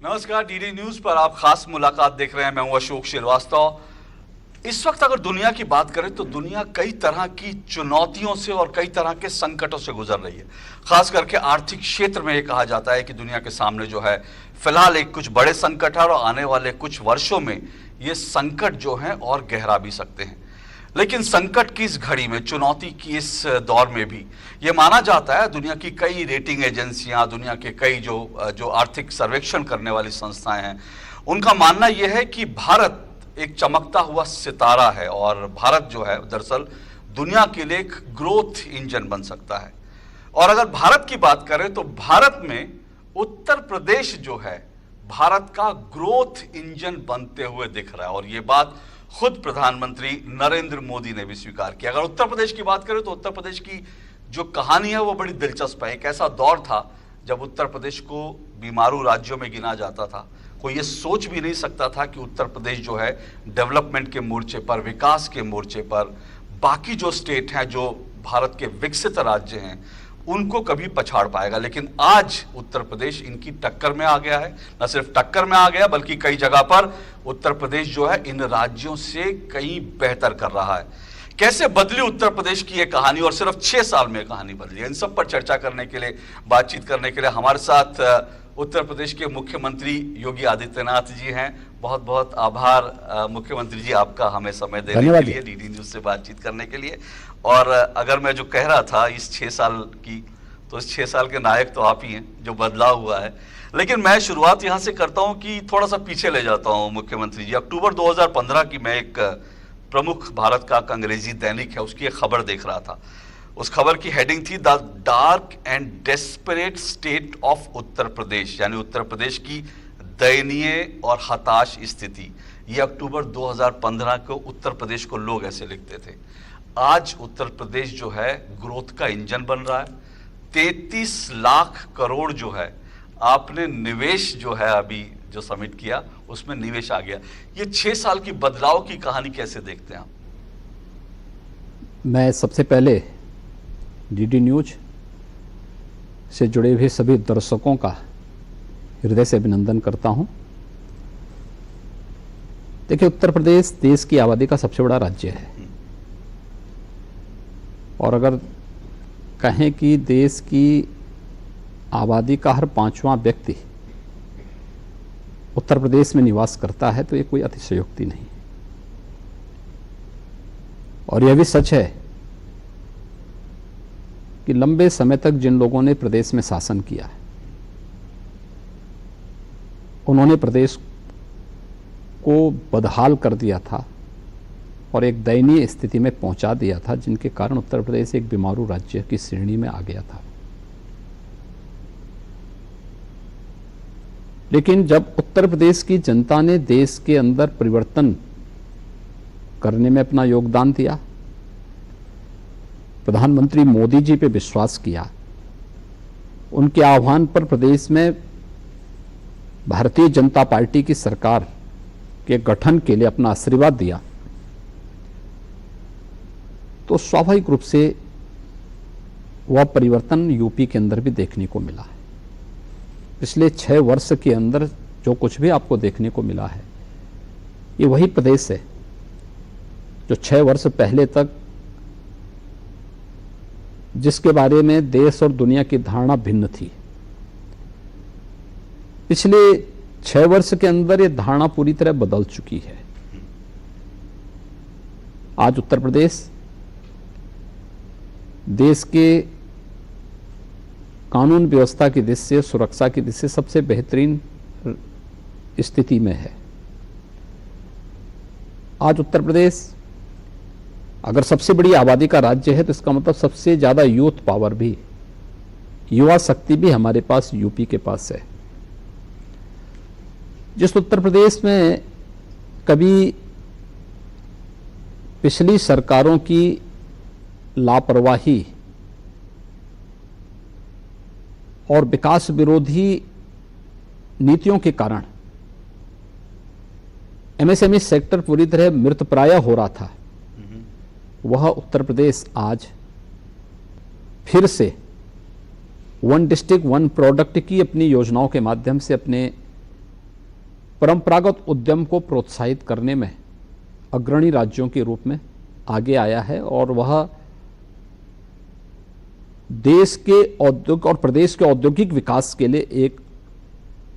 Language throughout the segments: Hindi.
नमस्कार, डीडी न्यूज पर आप खास मुलाकात देख रहे हैं। मैं हूं अशोक श्रीवास्तव। इस वक्त अगर दुनिया की बात करें तो दुनिया कई तरह की चुनौतियों से और कई तरह के संकटों से गुजर रही है। खास करके आर्थिक क्षेत्र में यह कहा जाता है कि दुनिया के सामने जो है फिलहाल एक कुछ बड़े संकट है और आने वाले कुछ वर्षों में ये संकट जो है और गहरा भी सकते हैं। लेकिन संकट की इस घड़ी में, चुनौती की इस दौर में भी ये माना जाता है, दुनिया की कई रेटिंग एजेंसियां, दुनिया के कई जो आर्थिक सर्वेक्षण करने वाली संस्थाएं हैं, उनका मानना यह है कि भारत एक चमकता हुआ सितारा है और भारत जो है दरअसल दुनिया के लिए एक ग्रोथ इंजन बन सकता है। और अगर भारत की बात करें तो भारत में उत्तर प्रदेश जो है भारत का ग्रोथ इंजन बनते हुए दिख रहा है और ये बात खुद प्रधानमंत्री नरेंद्र मोदी ने भी स्वीकार किया। अगर उत्तर प्रदेश की बात करें तो उत्तर प्रदेश की जो कहानी है वो बड़ी दिलचस्प है। एक ऐसा दौर था जब उत्तर प्रदेश को बीमारू राज्यों में गिना जाता था। कोई ये सोच भी नहीं सकता था कि उत्तर प्रदेश जो है डेवलपमेंट के मोर्चे पर, विकास के मोर्चे पर बाकी जो स्टेट हैं, जो भारत के विकसित राज्य हैं, उनको कभी पछाड़ पाएगा। लेकिन आज उत्तर प्रदेश इनकी टक्कर में आ गया है। न सिर्फ टक्कर में आ गया बल्कि कई जगह पर उत्तर प्रदेश जो है इन राज्यों से कहीं बेहतर कर रहा है। कैसे बदली उत्तर प्रदेश की ये कहानी और सिर्फ 6 साल में कहानी बदली है, इन सब पर चर्चा करने के लिए, बातचीत करने के लिए हमारे साथ उत्तर प्रदेश के मुख्यमंत्री योगी आदित्यनाथ जी हैं। बहुत बहुत आभार मुख्यमंत्री जी आपका हमें समय देने के लिए, डीडी न्यूज से बातचीत करने के लिए। और अगर मैं जो कह रहा था इस 6 साल की, तो इस 6 साल के नायक तो आप ही हैं, जो बदलाव हुआ है। लेकिन मैं शुरुआत यहां से करता हूं कि थोड़ा सा पीछे ले जाता हूं मुख्यमंत्री जी। अक्टूबर 2015 की मैं एक प्रमुख भारत का अंग्रेजी दैनिक है उसकी एक खबर देख रहा था। उस खबर की हेडिंग थी the dark and desperate state of Uttar Pradesh, यानी उत्तर प्रदेश की दयनीय और हताश स्थिति। ये अक्टूबर 2015 को उत्तर प्रदेश को लोग ऐसे लिखते थे। आज उत्तर प्रदेश जो है ग्रोथ का इंजन बन रहा है। 33 लाख करोड़ जो है आपने निवेश जो है अभी जो सबमिट किया उसमें निवेश आ गया। ये 6 साल की बदलाव की कहानी कैसे देखते हैं आप? मैं सबसे पहले डीडी न्यूज से जुड़े हुए सभी दर्शकों का हृदय से अभिनंदन करता हूं। देखिए, उत्तर प्रदेश देश की आबादी का सबसे बड़ा राज्य है और अगर कहें कि देश की आबादी का हर 5वां व्यक्ति उत्तर प्रदेश में निवास करता है तो ये कोई अतिशयोक्ति नहीं। और यह भी सच है कि लंबे समय तक जिन लोगों ने प्रदेश में शासन किया है उन्होंने प्रदेश को बदहाल कर दिया था और एक दयनीय स्थिति में पहुंचा दिया था, जिनके कारण उत्तर प्रदेश एक बीमारू राज्य की श्रेणी में आ गया था। लेकिन जब उत्तर प्रदेश की जनता ने देश के अंदर परिवर्तन करने में अपना योगदान दिया, प्रधानमंत्री मोदी जी पे विश्वास किया, उनके आह्वान पर प्रदेश में भारतीय जनता पार्टी की सरकार के गठन के लिए अपना आशीर्वाद दिया, तो स्वाभाविक रूप से वह परिवर्तन यूपी के अंदर भी देखने को मिला है। पिछले 6 वर्ष के अंदर जो कुछ भी आपको देखने को मिला है, ये वही प्रदेश है जो 6 वर्ष पहले तक जिसके बारे में देश और दुनिया की धारणा भिन्न थी। पिछले 6 वर्ष के अंदर ये धारणा पूरी तरह बदल चुकी है। आज उत्तर प्रदेश देश के कानून व्यवस्था की दृष्टि से, सुरक्षा की दृष्टि से सबसे बेहतरीन स्थिति में है। आज उत्तर प्रदेश अगर सबसे बड़ी आबादी का राज्य है तो इसका मतलब सबसे ज्यादा यूथ पावर भी, युवा शक्ति भी हमारे पास यूपी के पास है। जिस उत्तर प्रदेश में कभी पिछली सरकारों की लापरवाही और विकास विरोधी नीतियों के कारण एमएसएमई सेक्टर पूरी तरह मृतप्राय हो रहा था, वह उत्तर प्रदेश आज फिर से वन डिस्ट्रिक्ट वन प्रोडक्ट की अपनी योजनाओं के माध्यम से अपने परंपरागत उद्यम को प्रोत्साहित करने में अग्रणी राज्यों के रूप में आगे आया है और वह देश के औद्योगिक और प्रदेश के औद्योगिक विकास के लिए एक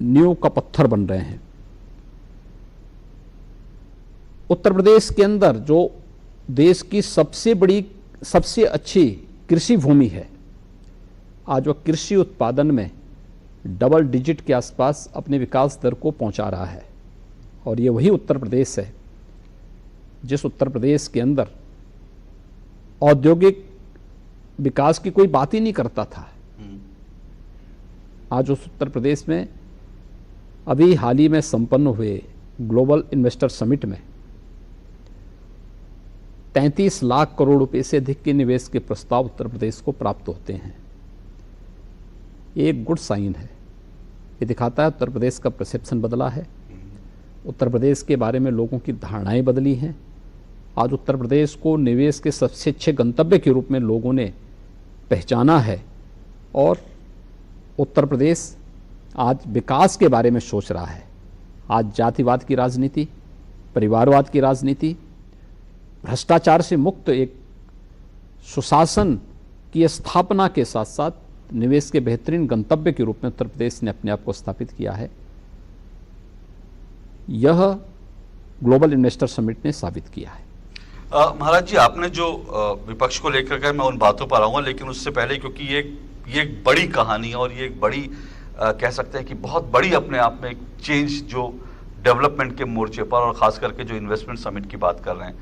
नींव का पत्थर बन रहे हैं। उत्तर प्रदेश के अंदर जो देश की सबसे बड़ी, सबसे अच्छी कृषि भूमि है, आज वह कृषि उत्पादन में डबल डिजिट के आसपास अपने विकास दर को पहुंचा रहा है। और ये वही उत्तर प्रदेश है जिस उत्तर प्रदेश के अंदर औद्योगिक विकास की कोई बात ही नहीं करता था। आज उस उत्तर प्रदेश में अभी हाल ही में संपन्न हुए ग्लोबल इन्वेस्टर समिट में 33 लाख करोड़ रुपए से अधिक के निवेश के प्रस्ताव उत्तर प्रदेश को प्राप्त होते हैं। ये एक गुड साइन है। ये दिखाता है उत्तर प्रदेश का परसेप्शन बदला है, उत्तर प्रदेश के बारे में लोगों की धारणाएं बदली हैं। आज उत्तर प्रदेश को निवेश के सबसे अच्छे गंतव्य के रूप में लोगों ने पहचाना है और उत्तर प्रदेश आज विकास के बारे में सोच रहा है। आज जातिवाद की राजनीति, परिवारवाद की राजनीति, भ्रष्टाचार से मुक्त एक सुशासन की स्थापना के साथ साथ निवेश के बेहतरीन गंतव्य के रूप में उत्तर प्रदेश ने अपने आप को स्थापित किया है। यह ग्लोबल इन्वेस्टर समिट ने साबित किया है। महाराज जी, आपने जो विपक्ष को लेकर के, मैं उन बातों पर आऊंगा, लेकिन उससे पहले क्योंकि ये एक बड़ी कहानी है और ये एक बड़ी कह सकते हैं कि बहुत बड़ी अपने आप में एक चेंज जो डेवलपमेंट के मोर्चे पर और खास करके जो इन्वेस्टमेंट समिट की बात कर रहे हैं,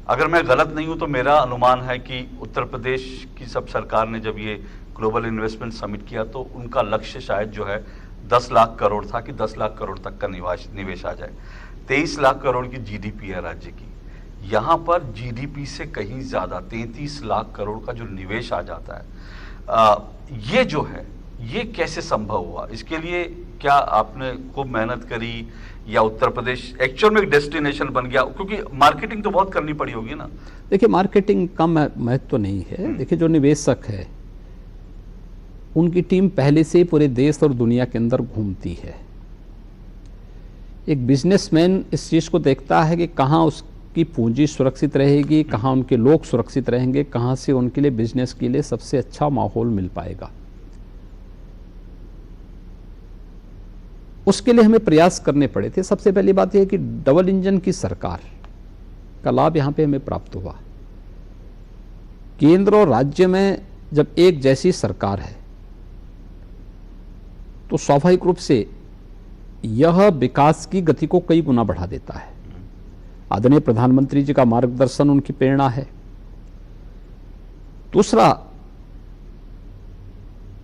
अगर मैं गलत नहीं हूं तो मेरा अनुमान है कि उत्तर प्रदेश की सब सरकार ने जब ये ग्लोबल इन्वेस्टमेंट समिट किया तो उनका लक्ष्य शायद जो है 10 लाख करोड़ था कि 10 लाख करोड़ तक का निवेश आ जाए। 23 लाख करोड़ की जीडीपी है राज्य की, यहाँ पर जीडीपी से कहीं ज़्यादा 33 लाख करोड़ का जो निवेश आ जाता है, ये जो है ये कैसे संभव हुआ? इसके लिए क्या आपने खूब मेहनत करी या उत्तर प्रदेश एक्चुअल में एक डेस्टिनेशन बन गया? क्योंकि मार्केटिंग तो बहुत करनी पड़ी होगी ना। देखिए, मार्केटिंग का महत्व तो नहीं है। देखिए, जो निवेशक है उनकी टीम पहले से ही पूरे देश और दुनिया के अंदर घूमती है। एक बिजनेसमैन इस चीज़ को देखता है कि कहाँ उसकी पूंजी सुरक्षित रहेगी, कहाँ उनके लोग सुरक्षित रहेंगे, कहाँ से उनके लिए बिजनेस के लिए सबसे अच्छा माहौल मिल पाएगा। उसके लिए हमें प्रयास करने पड़े थे। सबसे पहली बात यह है कि डबल इंजन की सरकार का लाभ यहाँ पे हमें प्राप्त हुआ। केंद्र और राज्य में जब एक जैसी सरकार है तो स्वाभाविक रूप से यह विकास की गति को कई गुना बढ़ा देता है। आदरणीय प्रधानमंत्री जी का मार्गदर्शन उनकी प्रेरणा है। दूसरा,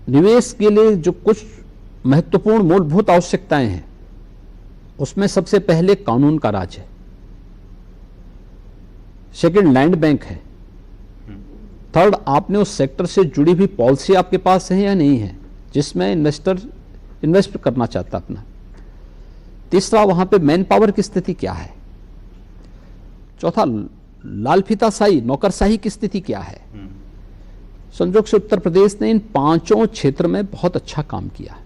निवेश के लिए जो कुछ महत्वपूर्ण मूलभूत आवश्यकताएं हैं उसमें सबसे पहले कानून का राज है, सेकंड लैंड बैंक है, थर्ड आपने उस सेक्टर से जुड़ी हुई पॉलिसी आपके पास है या नहीं है जिसमें इन्वेस्टर इन्वेस्ट करना चाहता अपना, तीसरा वहां पे मैन पावर की स्थिति क्या है, चौथा लालफीताशाही नौकरशाही की स्थिति क्या है। संयोग से उत्तर प्रदेश ने इन पांचों क्षेत्र में बहुत अच्छा काम किया।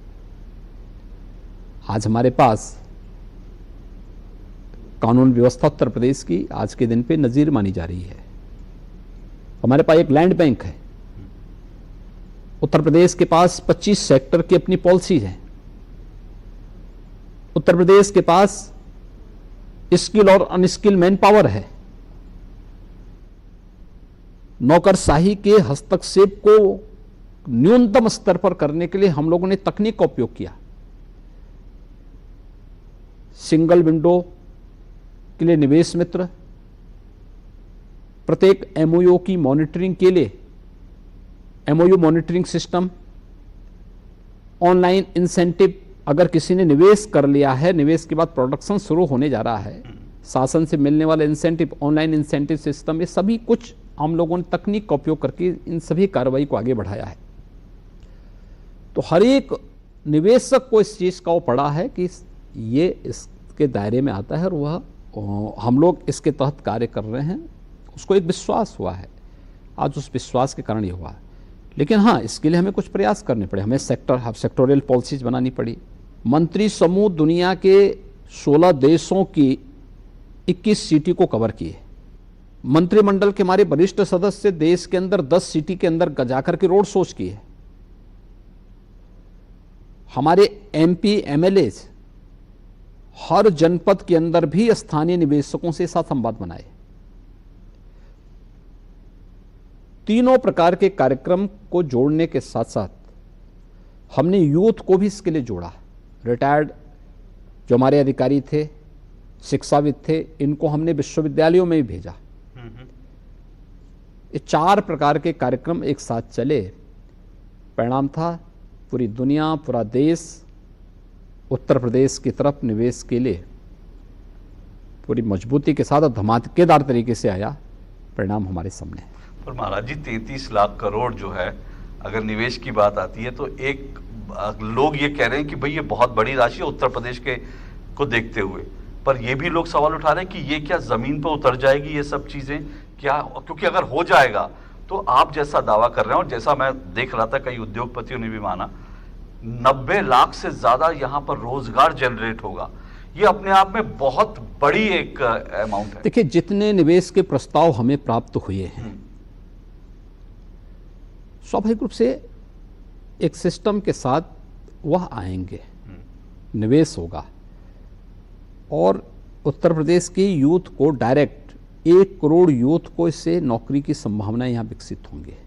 आज हमारे पास कानून व्यवस्था उत्तर प्रदेश की आज के दिन पे नजीर मानी जा रही है। हमारे पास एक लैंड बैंक है। उत्तर प्रदेश के पास 25 सेक्टर की अपनी पॉलिसी है। उत्तर प्रदेश के पास स्किल और अनस्किल मैन पावर है। नौकरशाही के हस्तक्षेप को न्यूनतम स्तर पर करने के लिए हम लोगों ने तकनीक का उपयोग किया। सिंगल विंडो के लिए निवेश मित्र, प्रत्येक एमओयू की मॉनिटरिंग के लिए MOU monitoring system, online incentive, अगर किसी ने निवेश कर लिया है, निवेश के बाद प्रोडक्शन शुरू होने जा रहा है, शासन से मिलने वाला इंसेंटिव, ऑनलाइन इंसेंटिव सिस्टम, ये सभी कुछ हम लोगों ने तकनीक का उपयोग करके इन सभी कार्रवाई को आगे बढ़ाया है। तो हर एक निवेशक को इस चीज़ का वो पड़ा है कि ये इसके दायरे में आता है और वह हम लोग इसके तहत कार्य कर रहे हैं, उसको एक विश्वास हुआ है। आज उस विश्वास के कारण ये हुआ है। लेकिन हाँ, इसके लिए हमें कुछ प्रयास करने पड़े। हमें सेक्टोरियल पॉलिसीज बनानी पड़ी। मंत्री समूह दुनिया के 16 देशों की 21 सिटी को कवर किए। मंत्रिमंडल के हमारे वरिष्ठ सदस्य देश के अंदर 10 सिटी के अंदर जाकर के रोड शोज किए। हमारे एमपी एमएलए हर जनपद के अंदर भी स्थानीय निवेशकों से साथ संवाद बनाए। तीनों प्रकार के कार्यक्रम को जोड़ने के साथ साथ हमने यूथ को भी इसके लिए जोड़ा। रिटायर्ड जो हमारे अधिकारी थे, शिक्षाविद थे, इनको हमने विश्वविद्यालयों में भी भेजा। ये 4 प्रकार के कार्यक्रम एक साथ चले। परिणाम था पूरी दुनिया, पूरा देश उत्तर प्रदेश की तरफ निवेश के लिए पूरी मजबूती के साथ और धमाकेदार तरीके से आया। परिणाम हमारे सामने है। पर महाराज जी 33 लाख करोड़ जो है, अगर निवेश की बात आती है तो एक लोग ये कह रहे हैं कि भाई ये बहुत बड़ी राशि है उत्तर प्रदेश के को देखते हुए, पर ये भी लोग सवाल उठा रहे हैं कि ये क्या जमीन पर उतर जाएगी ये सब चीजें क्या? क्योंकि अगर हो जाएगा तो आप जैसा दावा कर रहे हैं और जैसा मैं देख रहा था कई उद्योगपतियों ने भी माना, 90 लाख से ज्यादा यहां पर रोजगार जनरेट होगा। ये अपने आप में बहुत बड़ी एक अमाउंट है। देखिए, जितने निवेश के प्रस्ताव हमें प्राप्त हुए हैं, स्वाभाविक रूप से एक सिस्टम के साथ वह आएंगे, निवेश होगा और उत्तर प्रदेश के यूथ को डायरेक्ट 1 करोड़ यूथ को इससे नौकरी की संभावनाएं यहां विकसित होंगे।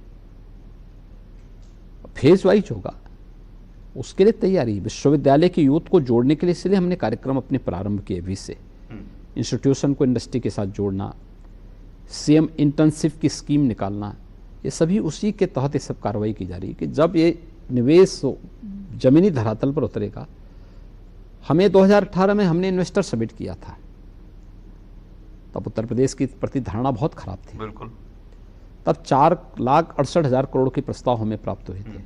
फेज वाइज होगा, उसके लिए तैयारी विश्वविद्यालय के यूथ को जोड़ने के लिए, इसलिए हमने कार्यक्रम अपने प्रारंभ किए। अभी से इंस्टीट्यूशन को इंडस्ट्री के साथ जोड़ना, सीएम इंटर्नशिप की स्कीम निकालना, ये सभी उसी के तहत ये सब कार्रवाई की जा रही है कि जब ये निवेश जमीनी धरातल पर उतरेगा। हमें 2018 में हमने इन्वेस्टर समिट किया था, तब उत्तर प्रदेश की प्रति धारणा बहुत खराब थी। बिल्कुल। तब 4,68,000 करोड़ के प्रस्ताव हमें प्राप्त हुए थे।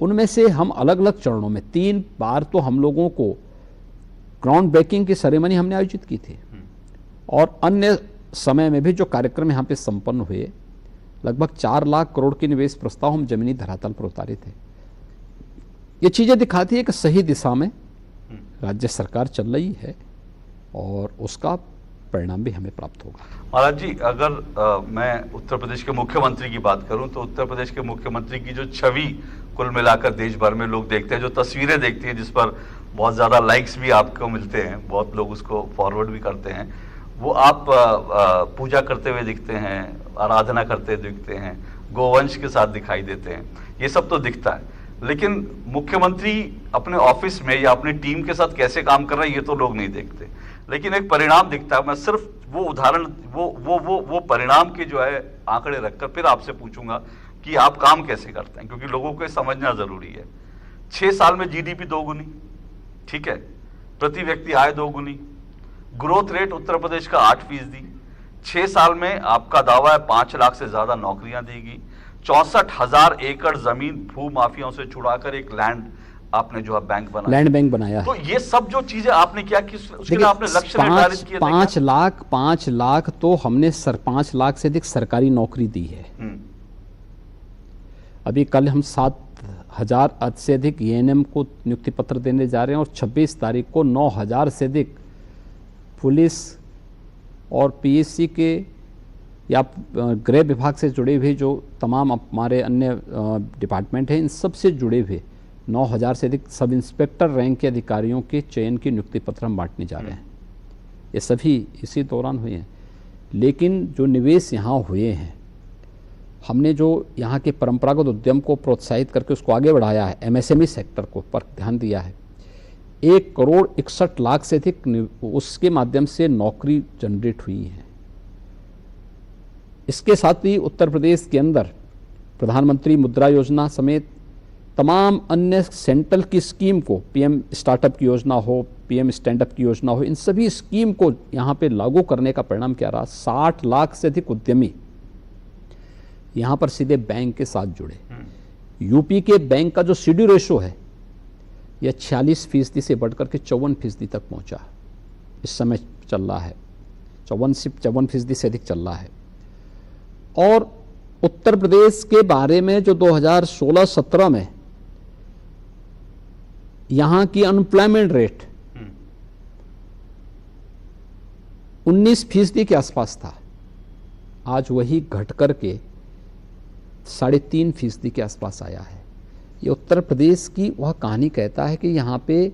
उनमें से हम अलग अलग चरणों में 3 बार तो हम लोगों को ग्राउंड ब्रेकिंग की सेरेमनी हमने आयोजित की थी और अन्य समय में भी जो कार्यक्रम यहाँ पे संपन्न हुए, लगभग 4 लाख करोड़ के निवेश प्रस्ताव हम जमीनी धरातल पर उतारे थे। ये चीजें दिखाती है कि सही दिशा में राज्य सरकार चल रही है और उसका परिणाम भी हमें प्राप्त होगा। महाराज जी, अगर मैं उत्तर प्रदेश के मुख्यमंत्री की बात करूं तो उत्तर प्रदेश के मुख्यमंत्री की जो छवि कुल मिलाकर देश भर में लोग देखते हैं, जो तस्वीरें देखती हैं जिस पर बहुत ज़्यादा लाइक्स भी आपको मिलते हैं, बहुत लोग उसको फॉरवर्ड भी करते हैं, वो आप पूजा करते हुए दिखते हैं, आराधना करते दिखते हैं, गोवंश के साथ दिखाई देते हैं, ये सब तो दिखता है। लेकिन मुख्यमंत्री अपने ऑफिस में या अपनी टीम के साथ कैसे काम कर रहे हैं ये तो लोग नहीं देखते, लेकिन एक परिणाम दिखता है। मैं सिर्फ वो उदाहरण वो परिणाम के जो है आंकड़े रखकर फिर आपसे पूछूंगा कि आप काम कैसे करते हैं, क्योंकि लोगों को समझना जरूरी है। 6 साल में जीडीपी 2 गुनी, ठीक है, प्रति व्यक्ति आय 2 गुनी, ग्रोथ रेट उत्तर प्रदेश का 8%। 6 साल में आपका दावा है 5 लाख से ज्यादा नौकरियां देगी। 64,000 एकड़ जमीन भू माफियाओं से छुड़ाकर एक लैंड आपने जो है बैंक बनाया, लैंड बैंक बनाया। तो ये सब जो चीजें आपने किया कि उसके लिए आपने लक्ष्य निर्धारित किए? 5 लाख तो हमने 5 लाख से अधिक सरकारी नौकरी दी है। अभी कल हम 7,000 से अधिक एएनएम को नियुक्ति पत्र देने जा रहे हैं और 26 तारीख को 9,000 से अधिक पुलिस और पीएससी के या गृह विभाग से जुड़े हुए जो तमाम हमारे अन्य डिपार्टमेंट हैं, इन सब से जुड़े हुए 9,000 से अधिक सब इंस्पेक्टर रैंक के अधिकारियों के चयन की नियुक्ति पत्र हम बांटने जा रहे हैं। ये सभी इसी दौरान हुए हैं। लेकिन जो निवेश यहाँ हुए हैं, हमने जो यहाँ के परंपरागत उद्यम को प्रोत्साहित करके उसको आगे बढ़ाया है, एमएसएमई सेक्टर को पर ध्यान दिया है, 1 करोड़ 61 लाख से अधिक उसके माध्यम से नौकरी जनरेट हुई है। इसके साथ ही उत्तर प्रदेश के अंदर प्रधानमंत्री मुद्रा योजना समेत तमाम अन्य सेंट्रल की स्कीम को, पीएम स्टार्टअप की योजना हो, पीएम स्टैंडअप की योजना हो, इन सभी स्कीम को यहाँ पे लागू करने का परिणाम क्या रहा? 60 लाख से अधिक उद्यमी यहाँ पर सीधे बैंक के साथ जुड़े। यूपी के बैंक का जो सीडी रेशो है यह 46% से बढ़कर के 54% तक पहुँचा, इस समय चल रहा है 54% से अधिक चल रहा है। और उत्तर प्रदेश के बारे में जो 2016-17 में यहाँ की अनएम्प्लॉयमेंट रेट 19% के आसपास था, आज वही घट कर के 3.5% के आसपास आया है। ये उत्तर प्रदेश की वह कहानी कहता है कि यहाँ पे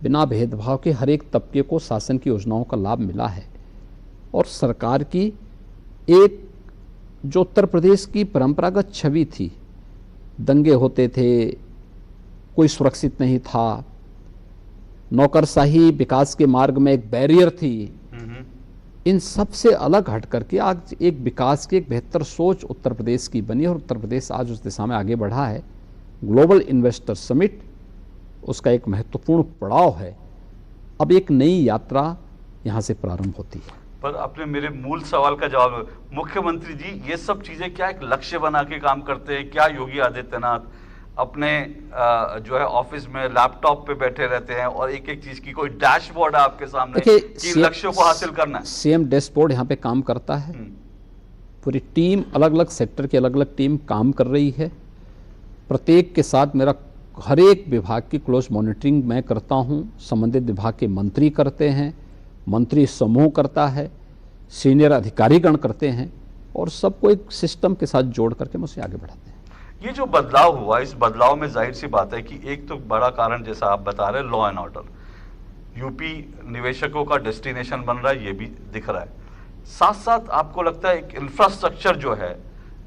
बिना भेदभाव के हर एक तबके को शासन की योजनाओं का लाभ मिला है। और सरकार की एक जो उत्तर प्रदेश की परंपरागत छवि थी, दंगे होते थे, कोई सुरक्षित नहीं था, नौकरशाही विकास के मार्ग में एक बैरियर थी, इन सब से अलग हट करके आज एक विकास की एक बेहतर सोच उत्तर प्रदेश की बनी और उत्तर प्रदेश आज उस दिशा में आगे बढ़ा है। ग्लोबल इन्वेस्टर समिट उसका एक महत्वपूर्ण पड़ाव है। अब एक नई यात्रा यहाँ से प्रारंभ होती है। पर आपने मेरे मूल सवाल का जवाब, मुख्यमंत्री जी ये सब चीजें क्या एक लक्ष्य बना के काम करते हैं क्या? योगी आदित्यनाथ अपने जो है ऑफिस में लैपटॉप पे बैठे रहते हैं और एक एक चीज की कोई डैशबोर्ड है आपके सामने कि लक्ष्यों को हासिल करना है? सेम डैशबोर्ड यहाँ पे काम करता है। पूरी टीम, अलग अलग सेक्टर की अलग अलग टीम काम कर रही है। प्रत्येक के साथ मेरा हर एक विभाग की क्लोज मॉनिटरिंग मैं करता हूँ, संबंधित विभाग के मंत्री करते हैं, मंत्री समूह करता है, सीनियर अधिकारीगण करते हैं और सबको एक सिस्टम के साथ जोड़ करके हम उसे आगे बढ़ाते हैं। ये जो बदलाव हुआ, इस बदलाव में जाहिर सी बात है कि एक तो बड़ा कारण जैसा आप बता रहे, लॉ एंड ऑर्डर। यूपी निवेशकों का डेस्टिनेशन बन रहा है, ये भी दिख रहा है। साथ साथ आपको लगता है एक इंफ्रास्ट्रक्चर जो है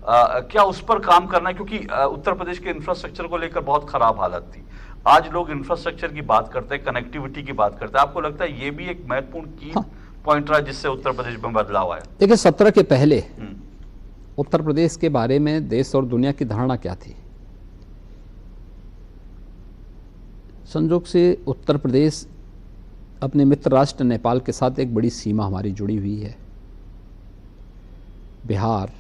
क्या उस पर काम करना है? क्योंकि उत्तर प्रदेश के इंफ्रास्ट्रक्चर को लेकर बहुत खराब हालत थी। आज लोग इंफ्रास्ट्रक्चर की बात करते हैं, कनेक्टिविटी की बात करते हैं। आपको लगता है ये भी एक महत्वपूर्ण की पॉइंट रहा जिससे उत्तर प्रदेश में बदलाव आया? देखिए, 17 के पहले उत्तर प्रदेश के बारे में देश और दुनिया की धारणा क्या थी? संजोग से उत्तर प्रदेश अपने मित्र राष्ट्र नेपाल के साथ एक बड़ी सीमा हमारी जुड़ी हुई है। बिहार,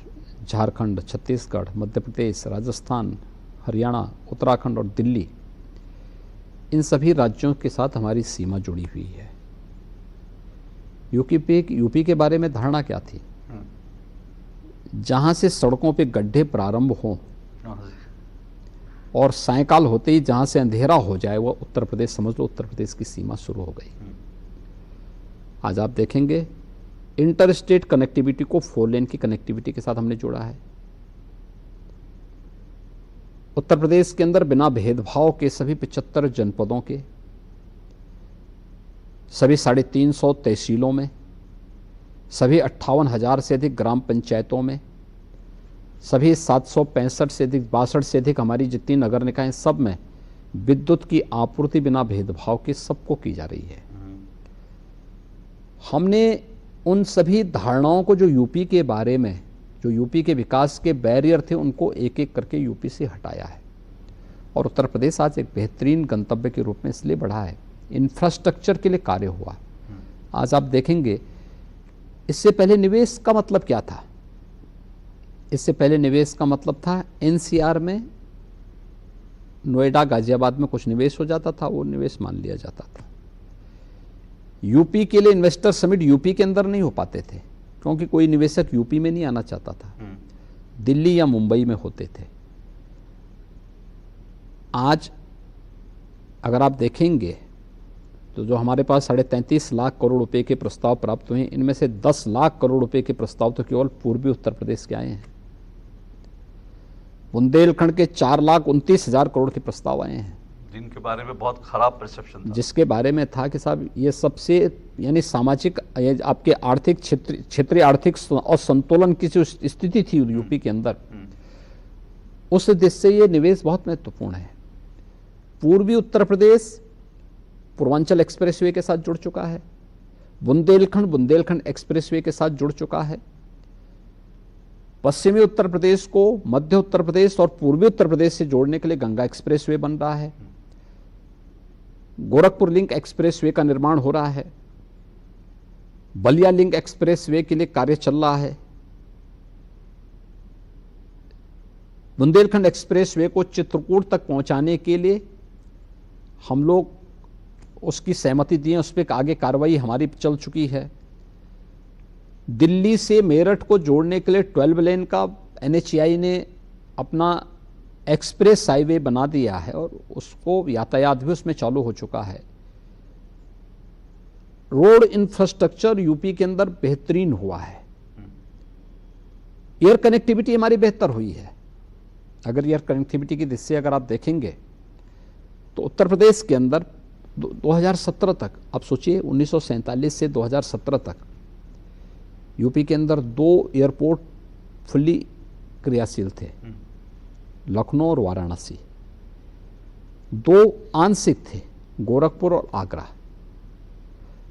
झारखंड, छत्तीसगढ़, मध्य प्रदेश, राजस्थान, हरियाणा, उत्तराखंड और दिल्ली, इन सभी राज्यों के साथ हमारी सीमा जुड़ी हुई है। यूपी के बारे में धारणा क्या थी? जहां से सड़कों पे गड्ढे प्रारंभ हों और सायकाल होते ही जहां से अंधेरा हो जाए वो उत्तर प्रदेश समझ लो, उत्तर प्रदेश की सीमा शुरू हो गई। आज आप देखेंगे इंटर स्टेट कनेक्टिविटी को 4 लेन की कनेक्टिविटी के साथ हमने जोड़ा है। उत्तर प्रदेश के अंदर बिना भेदभाव के सभी 75 जनपदों के सभी 350 तहसीलों में, सभी 58,000 से अधिक ग्राम पंचायतों में, सभी 765 से अधिक 62 से अधिक हमारी जितनी नगर निकाय हैं, सब में विद्युत की आपूर्ति बिना भेदभाव के सबको की जा रही है। हमने उन सभी धारणाओं को जो यूपी के बारे में, जो यूपी के विकास के बैरियर थे, उनको एक एक करके यूपी से हटाया है और उत्तर प्रदेश आज एक बेहतरीन गंतव्य के रूप में इसलिए बढ़ा है, इंफ्रास्ट्रक्चर के लिए कार्य हुआ। आज आप देखेंगे इससे पहले निवेश का मतलब क्या था? इससे पहले निवेश का मतलब था एनसीआर में, नोएडा, गाजियाबाद में कुछ निवेश हो जाता था, वो निवेश मान लिया जाता था। यूपी के लिए इन्वेस्टर समिट यूपी के अंदर नहीं हो पाते थे क्योंकि कोई निवेशक यूपी में नहीं आना चाहता था, दिल्ली या मुंबई में होते थे। आज अगर आप देखेंगे तो जो हमारे पास 33.5 लाख करोड़ रुपए के प्रस्ताव प्राप्त हुए, इनमें से 10 लाख करोड़ रुपए के प्रस्ताव तो केवल पूर्वी उत्तर प्रदेश के आए हैं। बुंदेलखंड के 4,29,000 करोड़ के प्रस्ताव आए हैं, जिनके बारे में बहुत खराब परसेप्शन था, जिसके बारे में था कि साहब ये सबसे यानी सामाजिक, आपके आर्थिक क्षेत्रीय आर्थिक असंतुलन की जो स्थिति थी यूपी के अंदर, उस दृष्टि से ये निवेश बहुत महत्वपूर्ण है। पूर्वी उत्तर प्रदेश पूर्वांचल एक्सप्रेसवे के साथ जुड़ चुका है, बुंदेलखंड एक्सप्रेसवे के साथ जुड़ चुका है, पश्चिमी उत्तर प्रदेश को मध्य उत्तर प्रदेश और पूर्वी उत्तर प्रदेश से जोड़ने के लिए गंगा एक्सप्रेसवे बन रहा है, गोरखपुर लिंक एक्सप्रेसवे का निर्माण हो रहा है, बलिया लिंक एक्सप्रेसवे के लिए कार्य चल रहा है, बुंदेलखंड एक्सप्रेसवे को चित्रकूट तक पहुंचाने के लिए हम लोग उसकी सहमति दी है, उस पर आगे कार्रवाई हमारी चल चुकी है। दिल्ली से मेरठ को जोड़ने के लिए 12 लेन का NHAI ने अपना एक्सप्रेस हाईवे बना दिया है और उसको यातायात भी उसमें चालू हो चुका है। रोड इंफ्रास्ट्रक्चर यूपी के अंदर बेहतरीन हुआ है। एयर कनेक्टिविटी हमारी बेहतर हुई है। अगर एयर कनेक्टिविटी की दृष्टि से अगर आप देखेंगे तो उत्तर प्रदेश के अंदर 2017 तक, आप सोचिए 1947 से 2017 तक यूपी के अंदर 2 एयरपोर्ट फुल्ली क्रियाशील थे, लखनऊ और वाराणसी। 2 आंशिक थे, गोरखपुर और आगरा।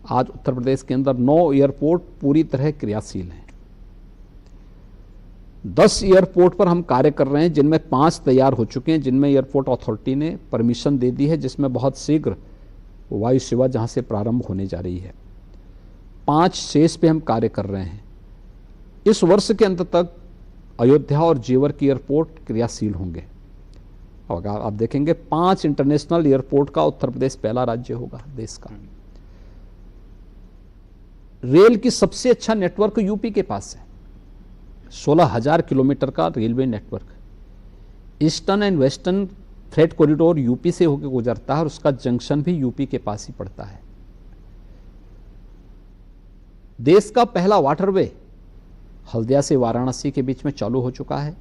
आज उत्तर प्रदेश के अंदर 9 एयरपोर्ट पूरी तरह क्रियाशील हैं। 10 एयरपोर्ट पर हम कार्य कर रहे हैं, जिनमें 5 तैयार हो चुके हैं, जिनमें एयरपोर्ट अथॉरिटी ने परमिशन दे दी है, जिसमें बहुत शीघ्र वायु सेवा जहां से प्रारंभ होने जा रही है। 5 शेष पे हम कार्य कर रहे हैं। इस वर्ष के अंत तक अयोध्या और जेवर की एयरपोर्ट क्रियाशील होंगे। और आप देखेंगे 5 इंटरनेशनल एयरपोर्ट का उत्तर प्रदेश पहला राज्य होगा देश का। रेल की सबसे अच्छा नेटवर्क यूपी के पास है, 16,000 किलोमीटर का railway network. Eastern and western freight corridor UP से होकर गुजरता है और उसका जंक्शन भी यूपी के पास ही पड़ता है। देश का पहला वाटरवे हल्दिया से वाराणसी के बीच में चालू हो चुका है।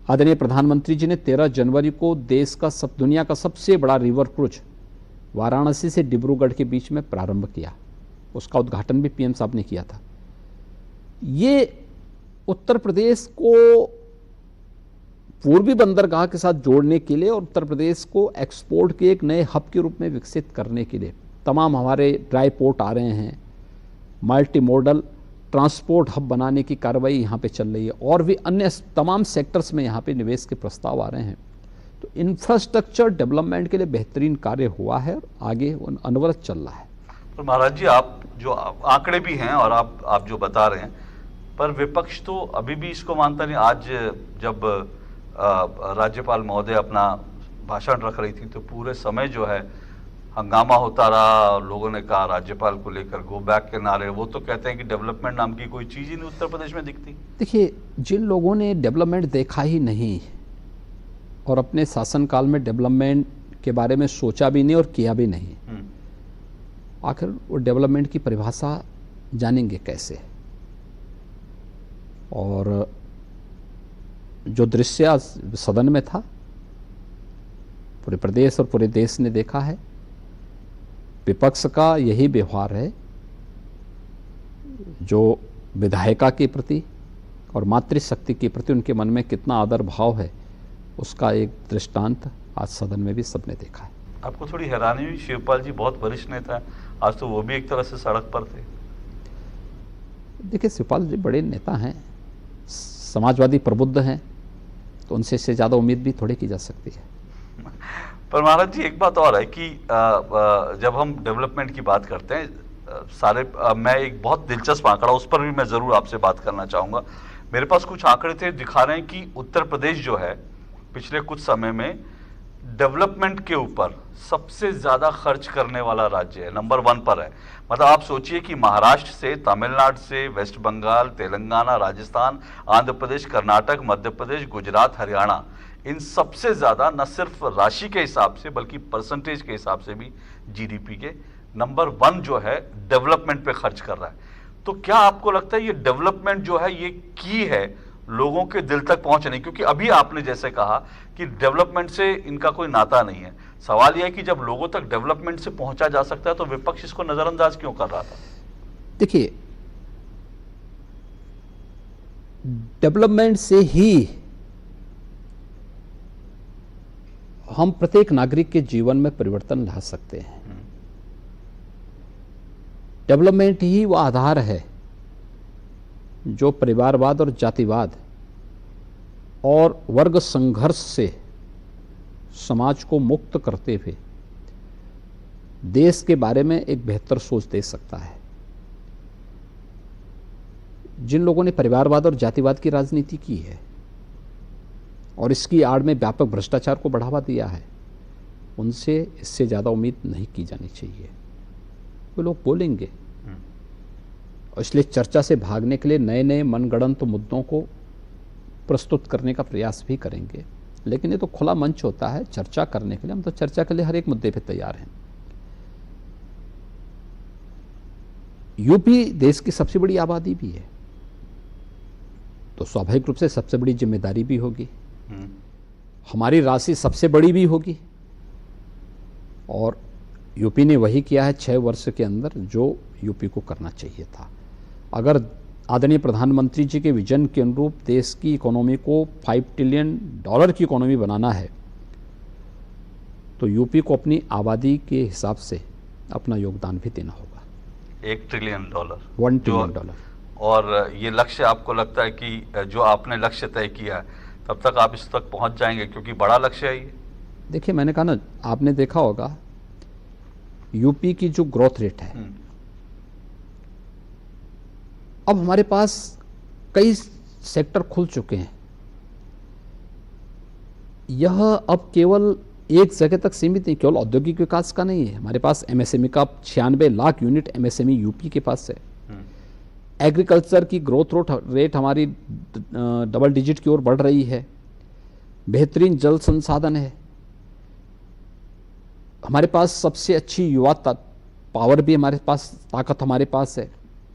आदरणीय प्रधानमंत्री जी ने 13 जनवरी को देश का दुनिया का सबसे बड़ा रिवर क्रूज वाराणसी से डिब्रूगढ़ के बीच में प्रारंभ किया। उसका उद्घाटन भी पीएम साहब ने किया था। ये उत्तर प्रदेश को पूर्वी बंदरगाह के साथ जोड़ने के लिए और उत्तर प्रदेश को एक्सपोर्ट के एक नए हब के रूप में विकसित करने के लिए तमाम हमारे ड्राई पोर्ट आ रहे हैं। मल्टी मॉडल ट्रांसपोर्ट हब बनाने की कार्रवाई यहाँ पे चल रही है और भी अन्य तमाम सेक्टर्स में यहाँ पे निवेश के प्रस्ताव आ रहे हैं। तो इंफ्रास्ट्रक्चर डेवलपमेंट के लिए बेहतरीन कार्य हुआ है और आगे अनवरत चल रहा है। तो महाराज जी, आप जो आंकड़े भी हैं और आप जो बता रहे हैं, पर विपक्ष तो अभी भी इसको मानता नहीं। आज जब राज्यपाल महोदय अपना भाषण रख रही थी तो पूरे समय जो है हंगामा होता रहा। लोगों ने कहा राज्यपाल को लेकर गो बैक के नारे। वो तो कहते हैं कि डेवलपमेंट नाम की कोई चीज ही नहीं उत्तर प्रदेश में दिखती। देखिए, जिन लोगों ने डेवलपमेंट देखा ही नहीं और अपने शासनकाल में डेवलपमेंट के बारे में सोचा भी नहीं और किया भी नहीं, आखिर वो डेवलपमेंट की परिभाषा जानेंगे कैसे? और जो दृश्य सदन में था पूरे प्रदेश और पूरे देश ने देखा है। विपक्ष का यही व्यवहार है जो विधायिका के प्रति और मातृशक्ति के प्रति उनके मन में कितना आदर भाव है, उसका एक दृष्टांत आज सदन में भी सबने देखा है। आपको थोड़ी हैरानी हुई? शिवपाल जी बहुत वरिष्ठ नेता है, आज तो वो भी एक तरह से सड़क पर थे। देखिए, शिवपाल जी बड़े नेता हैं, समाजवादी प्रबुद्ध हैं, तो उनसे इससे ज़्यादा उम्मीद भी थोड़ी की जा सकती है। पर महाराज जी, एक बात और है कि जब हम डेवलपमेंट की बात करते हैं मैं एक बहुत दिलचस्प आंकड़ा, उस पर भी मैं ज़रूर आपसे बात करना चाहूँगा। मेरे पास कुछ आंकड़े थे, दिखा रहे हैं कि उत्तर प्रदेश जो है पिछले कुछ समय में डेवलपमेंट के ऊपर सबसे ज़्यादा खर्च करने वाला राज्य है, नंबर 1 पर है। मतलब आप सोचिए कि महाराष्ट्र से, तमिलनाडु से, वेस्ट बंगाल, तेलंगाना, राजस्थान, आंध्र प्रदेश, कर्नाटक, मध्य प्रदेश, गुजरात, हरियाणा, इन सबसे ज़्यादा न सिर्फ राशि के हिसाब से बल्कि परसेंटेज के हिसाब से भी जीडीपी के नंबर 1 जो है डेवलपमेंट पे खर्च कर रहा है। तो क्या आपको लगता है ये डेवलपमेंट जो है ये की है लोगों के दिल तक पहुंचने? क्योंकि अभी आपने जैसे कहा कि डेवलपमेंट से इनका कोई नाता नहीं है। सवाल यह है कि जब लोगों तक डेवलपमेंट से पहुंचा जा सकता है तो विपक्ष इसको नजरअंदाज क्यों कर रहा था? देखिए, डेवलपमेंट से ही हम प्रत्येक नागरिक के जीवन में परिवर्तन ला सकते हैं। डेवलपमेंट ही वह आधार है जो परिवारवाद और जातिवाद और वर्ग संघर्ष से समाज को मुक्त करते हुए देश के बारे में एक बेहतर सोच दे सकता है। जिन लोगों ने परिवारवाद और जातिवाद की राजनीति की है और इसकी आड़ में व्यापक भ्रष्टाचार को बढ़ावा दिया है, उनसे इससे ज़्यादा उम्मीद नहीं की जानी चाहिए। वो लोग बोलेंगे और इसलिए चर्चा से भागने के लिए नए नए मनगढ़ंत मुद्दों को प्रस्तुत करने का प्रयास भी करेंगे। लेकिन ये तो खुला मंच होता है चर्चा करने के लिए, हम तो चर्चा के लिए हर एक मुद्दे पे तैयार हैं। यूपी देश की सबसे बड़ी आबादी भी है, तो स्वाभाविक रूप से सबसे बड़ी जिम्मेदारी भी होगी, हमारी राशि सबसे बड़ी भी होगी। और यूपी ने वही किया है 6 वर्ष के अंदर जो यूपी को करना चाहिए था। अगर आदरणीय प्रधानमंत्री जी के विजन के अनुरूप देश की इकोनॉमी को $5 ट्रिलियन की इकोनॉमी बनाना है, तो यूपी को अपनी आबादी के हिसाब से अपना योगदान भी देना होगा। $1 ट्रिलियन, $1 ट्रिलियन। और ये लक्ष्य आपको लगता है कि जो आपने लक्ष्य तय किया है तब तक आप इस तक पहुंच जाएंगे, क्योंकि बड़ा लक्ष्य है ये? देखिए, मैंने कहा ना, आपने देखा होगा यूपी की जो ग्रोथ रेट है, अब हमारे पास कई सेक्टर खुल चुके हैं। यह अब केवल एक जगह तक सीमित नहीं, केवल औद्योगिक विकास का नहीं है। हमारे पास एमएसएमई का 96 लाख यूनिट एमएसएमई यूपी के पास है। एग्रीकल्चर की ग्रोथ रेट हमारी डबल डिजिट की ओर बढ़ रही है। बेहतरीन जल संसाधन है। हमारे पास सबसे अच्छी युवा पावर भी हमारे पास, ताकत हमारे पास है,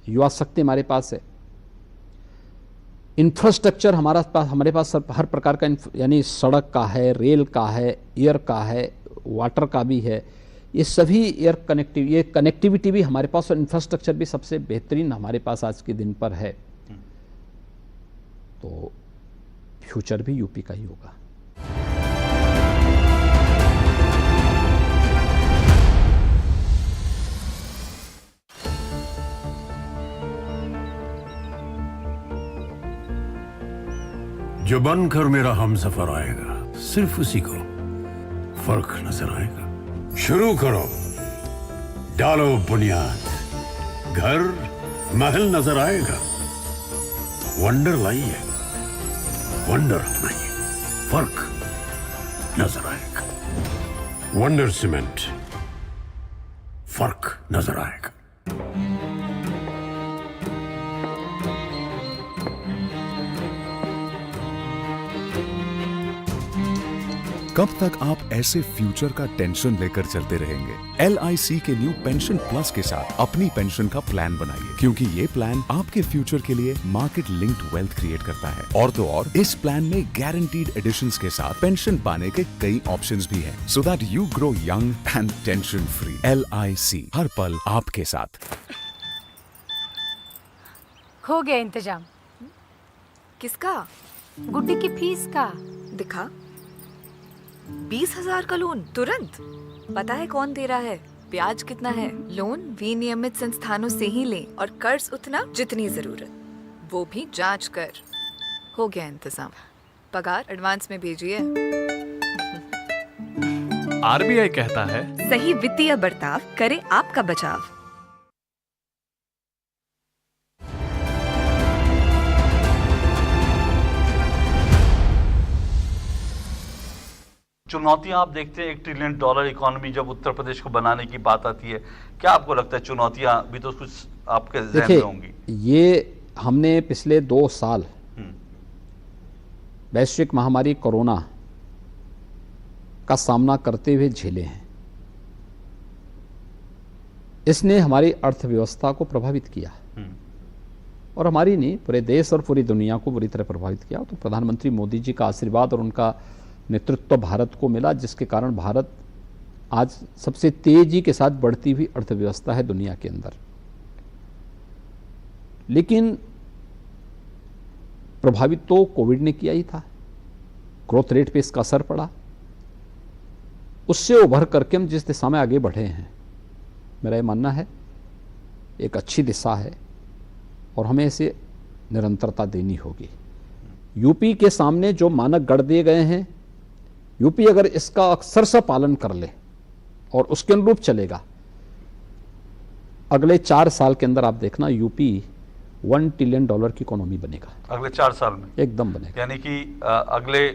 युवा शक्ति हमारे पास है। इंफ्रास्ट्रक्चर हमारे पास हर प्रकार का, यानी सड़क का है, रेल का है, एयर का है, वाटर का भी है। ये सभी ये कनेक्टिविटी भी हमारे पास, और इंफ्रास्ट्रक्चर भी सबसे बेहतरीन हमारे पास आज के दिन पर है। तो फ्यूचर भी यूपी का ही होगा। जो बनकर मेरा हमसफर आएगा, सिर्फ उसी को फर्क नजर आएगा। शुरू करो, डालो बुनियाद, घर महल नजर आएगा। वंडर लाइए, वंडर अपनाइए, फर्क नजर आएगा। वंडर सीमेंट, फर्क नजर आएगा। कब तक आप ऐसे फ्यूचर का टेंशन लेकर चलते रहेंगे? LIC के न्यू पेंशन प्लस के साथ अपनी पेंशन का प्लान बनाइए, क्योंकि ये प्लान आपके फ्यूचर के लिए मार्केट लिंक्ड वेल्थ क्रिएट करता है। और तो और इस प्लान में गारंटीड एडिशंस के साथ पेंशन पाने के कई ऑप्शंस भी हैं, so that you grow young and tension free. LIC, हर पल आपके साथ। हो गया इंतजाम। किसका? गुड्डी की फीस का। दिखा। 20,000 का लोन तुरंत। पता है कौन दे रहा है, ब्याज कितना है? लोन विनियमित संस्थानों से ही लें और कर्ज उतना जितनी जरूरत, वो भी जांच कर। हो गया इंतजाम। पगार एडवांस में भेजिए। RBI कहता है, सही वित्तीय बर्ताव करे आपका बचाव। चुनौतियां आप देखते हैं, $1 ट्रिलियन इकोनॉमी जब उत्तर प्रदेश को बनाने की बात आती है, क्या आपको लगता है चुनौतियां भी तो कुछ आपके ज़हन में होंगी? ये हमने पिछले 2 साल वैश्विक महामारी कोरोना का सामना करते हुए झेले हैं। इसने हमारी अर्थव्यवस्था को प्रभावित किया, और हमारी नहीं, पूरे देश और पूरी दुनिया को बुरी तरह प्रभावित किया। तो प्रधानमंत्री मोदी जी का आशीर्वाद और उनका नेतृत्व भारत को मिला, जिसके कारण भारत आज सबसे तेजी के साथ बढ़ती हुई अर्थव्यवस्था है दुनिया के अंदर। लेकिन प्रभावित तो कोविड ने किया ही था, ग्रोथ रेट पे इसका असर पड़ा। उससे उभर करके हम जिस दिशा में आगे बढ़े हैं, मेरा ये मानना है एक अच्छी दिशा है, और हमें इसे निरंतरता देनी होगी। यूपी के सामने जो मानक गढ़ दिए गए हैं, यूपी अगर इसका अक्षरशः पालन कर ले और उसके अनुरूप चलेगा, अगले 4 साल के अंदर आप देखना यूपी $1 ट्रिलियन की इकोनॉमी बनेगा। अगले 4 साल में एकदम बनेगा। यानी कि अगले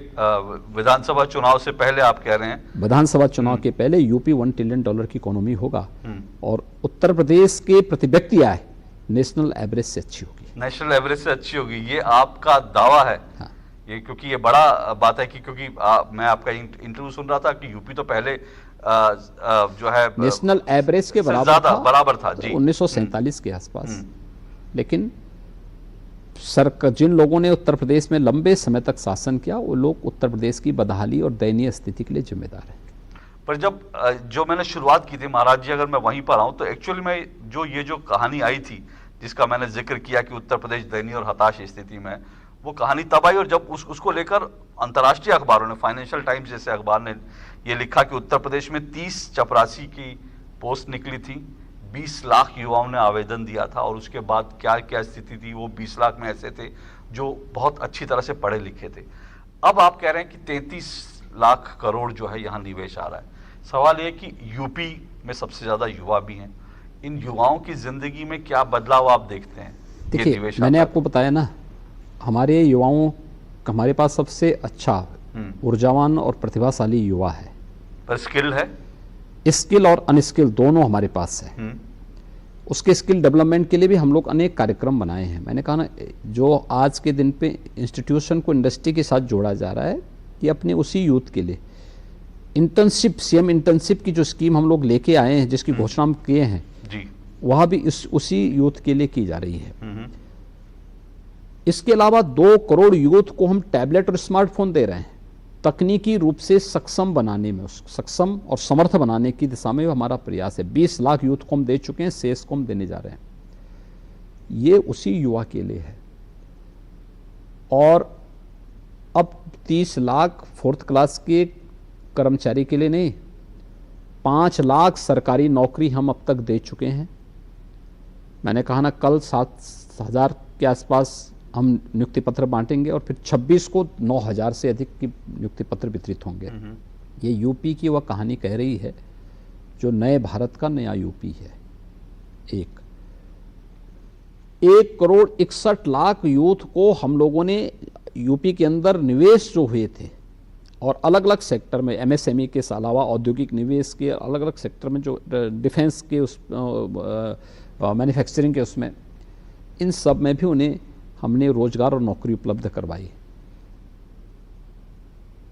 विधानसभा चुनाव से पहले आप कह रहे हैं? विधानसभा चुनाव के पहले यूपी $1 ट्रिलियन की इकोनॉमी होगा, और उत्तर प्रदेश के प्रति व्यक्ति आय नेशनल एवरेज से अच्छी होगी। नेशनल एवरेज से अच्छी होगी, ये आपका दावा है? हाँ। ये क्योंकि ये बड़ा बात है कि क्योंकि मैं आपका इंटरव्यू सुन रहा था कि यूपी तो पहले जो है नेशनल एवरेज के से बराबर ज्यादा था, बराबर था जी। 1947 के आसपास। लेकिन जिन लोगों ने उत्तर प्रदेश में लंबे समय तक शासन किया, वो लोग उत्तर प्रदेश की बदहाली और दयनीय स्थिति के लिए जिम्मेदार हैं। पर जब जो मैंने शुरुआत की थी महाराज जी, अगर मैं वहीं पर आऊं तो एक्चुअली में जो कहानी आई थी जिसका मैंने जिक्र किया कि उत्तर प्रदेश दयनीय और हताश स्थिति में, वो कहानी तब आई और जब उसको लेकर अंतर्राष्ट्रीय अखबारों ने, फाइनेंशियल टाइम्स जैसे अखबार ने ये लिखा कि उत्तर प्रदेश में 30 चपरासी की पोस्ट निकली थी, 20 लाख युवाओं ने आवेदन दिया था और उसके बाद क्या क्या स्थिति थी, वो 20 लाख में ऐसे थे जो बहुत अच्छी तरह से पढ़े लिखे थे। अब आप कह रहे हैं कि 33 लाख करोड़ जो है यहाँ निवेश आ रहा है। सवाल ये कि यूपी में सबसे ज्यादा युवा भी हैं, इन युवाओं की जिंदगी में क्या बदलाव आप देखते हैं? देखिए, मैंने आपको बताया ना, हमारे युवाओं, हमारे पास सबसे अच्छा ऊर्जावान और प्रतिभाशाली युवा है, पर स्किल है, स्किल और अनस्किल दोनों हमारे पास है। उसके स्किल डेवलपमेंट के लिए भी हम लोग अनेक कार्यक्रम बनाए हैं। मैंने कहा ना, जो आज के दिन पे इंस्टीट्यूशन को इंडस्ट्री के साथ जोड़ा जा रहा है, ये अपने उसी यूथ के लिए इंटर्नशिप, सीएम इंटर्नशिप की जो स्कीम हम लोग लेके आए हैं, जिसकी घोषणा हम किए हैं जी, वह भी उसी यूथ के लिए की जा रही है। इसके अलावा 2 करोड़ यूथ को हम टैबलेट और स्मार्टफोन दे रहे हैं, तकनीकी रूप से सक्षम बनाने में, सक्षम और समर्थ बनाने की दिशा में हमारा प्रयास है। 20 लाख यूथ को हम दे चुके हैं, शेष को हम देने जा रहे हैं। ये उसी युवा के लिए है। और अब 30 लाख 4th क्लास के कर्मचारी के लिए नहीं, 5 लाख सरकारी नौकरी हम अब तक दे चुके हैं। मैंने कहा ना, कल 7,000 के आसपास हम नियुक्ति पत्र बांटेंगे और फिर 26 को 9,000 से अधिक की नियुक्ति पत्र वितरित होंगे। ये यूपी की वह कहानी कह रही है जो नए भारत का नया यूपी है। 1 करोड़ 61 लाख यूथ को हम लोगों ने यूपी के अंदर निवेश जो हुए थे और अलग अलग सेक्टर में, एमएसएमई के अलावा औद्योगिक निवेश के अलग अलग सेक्टर में, जो डिफेंस के उस मैन्युफैक्चरिंग के उसमें, इन सब में भी उन्हें हमने रोजगार और नौकरी उपलब्ध करवाई।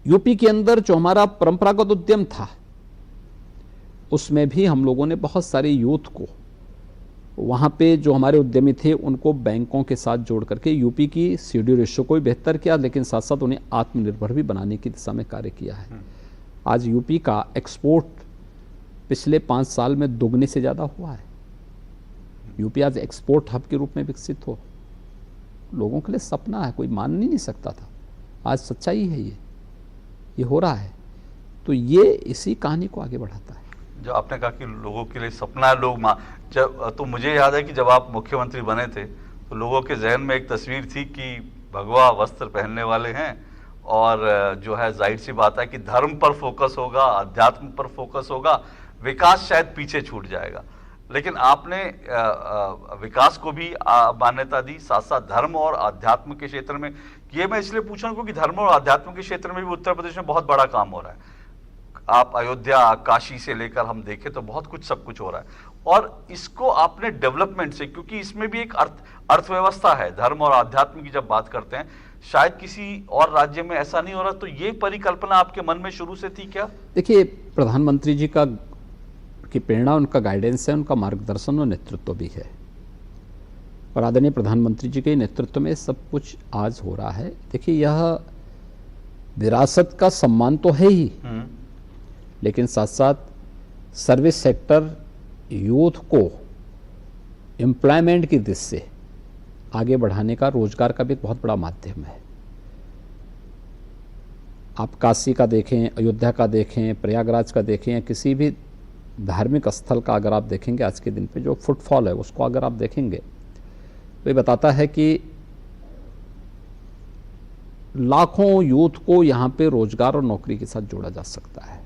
यूपी के अंदर जो हमारा परंपरागत उद्यम था, उसमें भी हम लोगों ने बहुत सारे यूथ को, वहाँ पे जो हमारे उद्यमी थे उनको बैंकों के साथ जोड़ करके यूपी की सीडी रेशो को भी बेहतर किया, लेकिन साथ साथ उन्हें आत्मनिर्भर भी बनाने की दिशा में कार्य किया है। आज यूपी का एक्सपोर्ट पिछले 5 साल में दोगुने से ज़्यादा हुआ है। यूपी आज एक्सपोर्ट हब के रूप में विकसित हो, लोगों के लिए सपना है, कोई मान नहीं सकता था, आज सच्चाई है। ये हो रहा है। तो ये इसी कहानी को आगे बढ़ाता है। जो आपने कहा कि लोगों के लिए सपना है, लोग तो मुझे याद है कि जब आप मुख्यमंत्री बने थे तो लोगों के जहन में एक तस्वीर थी कि भगवा वस्त्र पहनने वाले हैं और जो है जाहिर सी बात है कि धर्म पर फोकस होगा, अध्यात्म पर फोकस होगा, विकास शायद पीछे छूट जाएगा। लेकिन आपने विकास को भी मान्यता दी, साथ साथ धर्म और अध्यात्म के क्षेत्र में। ये मैं इसलिए पूछ रहा हूँ क्योंकि धर्म और अध्यात्म के क्षेत्र में भी उत्तर प्रदेश में बहुत बड़ा काम हो रहा है। आप अयोध्या, काशी से लेकर हम देखें तो बहुत कुछ, सब कुछ हो रहा है। और इसको आपने डेवलपमेंट से, क्योंकि इसमें भी एक अर्थव्यवस्था है, धर्म और अध्यात्म की जब बात करते हैं, शायद किसी और राज्य में ऐसा नहीं हो रहा। तो ये परिकल्पना आपके मन में शुरू से थी क्या? देखिए, प्रधानमंत्री जी की प्रेरणा, उनका गाइडेंस है, उनका मार्गदर्शन और नेतृत्व भी है। और आदरणीय प्रधानमंत्री जी के नेतृत्व में सब कुछ आज हो रहा है। देखिए, यह विरासत का सम्मान तो है ही, लेकिन साथ साथ सर्विस सेक्टर, यूथ को एम्प्लॉयमेंट की दिशा से आगे बढ़ाने का, रोजगार का भी एक बहुत बड़ा माध्यम है। आप काशी का देखें, अयोध्या का देखें, प्रयागराज का देखें, या किसी भी धार्मिक स्थल का अगर आप देखेंगे, आज के दिन पे जो फुटफॉल है उसको अगर आप देखेंगे तो ये बताता है कि लाखों यूथ को यहाँ पे रोजगार और नौकरी के साथ जोड़ा जा सकता है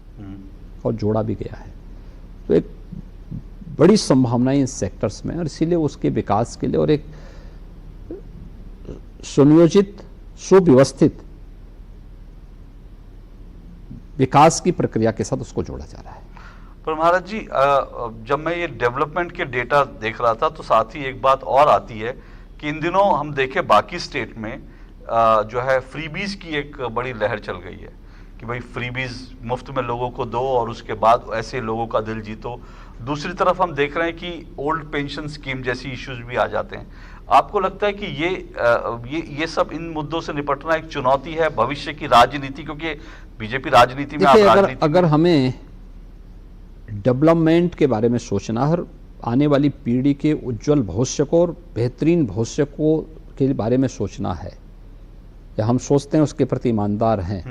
और जोड़ा भी गया है। तो एक बड़ी संभावनाएं इन सेक्टर्स में, और इसीलिए उसके विकास के लिए और एक सुनियोजित, सुव्यवस्थित विकास की प्रक्रिया के साथ उसको जोड़ा जा रहा है। पर महाराज जी, जब मैं ये डेवलपमेंट के डेटा देख रहा था तो साथ ही एक बात और आती है कि इन दिनों हम देखें बाकी स्टेट में जो है फ्रीबीज की एक बड़ी लहर चल गई है कि भाई फ्रीबीज मुफ्त में लोगों को दो और उसके बाद ऐसे लोगों का दिल जीतो। दूसरी तरफ हम देख रहे हैं कि ओल्ड पेंशन स्कीम जैसी इश्यूज भी आ जाते हैं। आपको लगता है कि ये सब इन मुद्दों से निपटना एक चुनौती है भविष्य की राजनीति, क्योंकि बीजेपी राजनीति में, आप देखिए, राजनीति अगर हमें डेवलपमेंट के बारे में सोचना है और आने वाली पीढ़ी के उज्जवल भविष्य को और बेहतरीन भविष्य को के बारे में सोचना है, या हम सोचते हैं उसके प्रति ईमानदार हैं,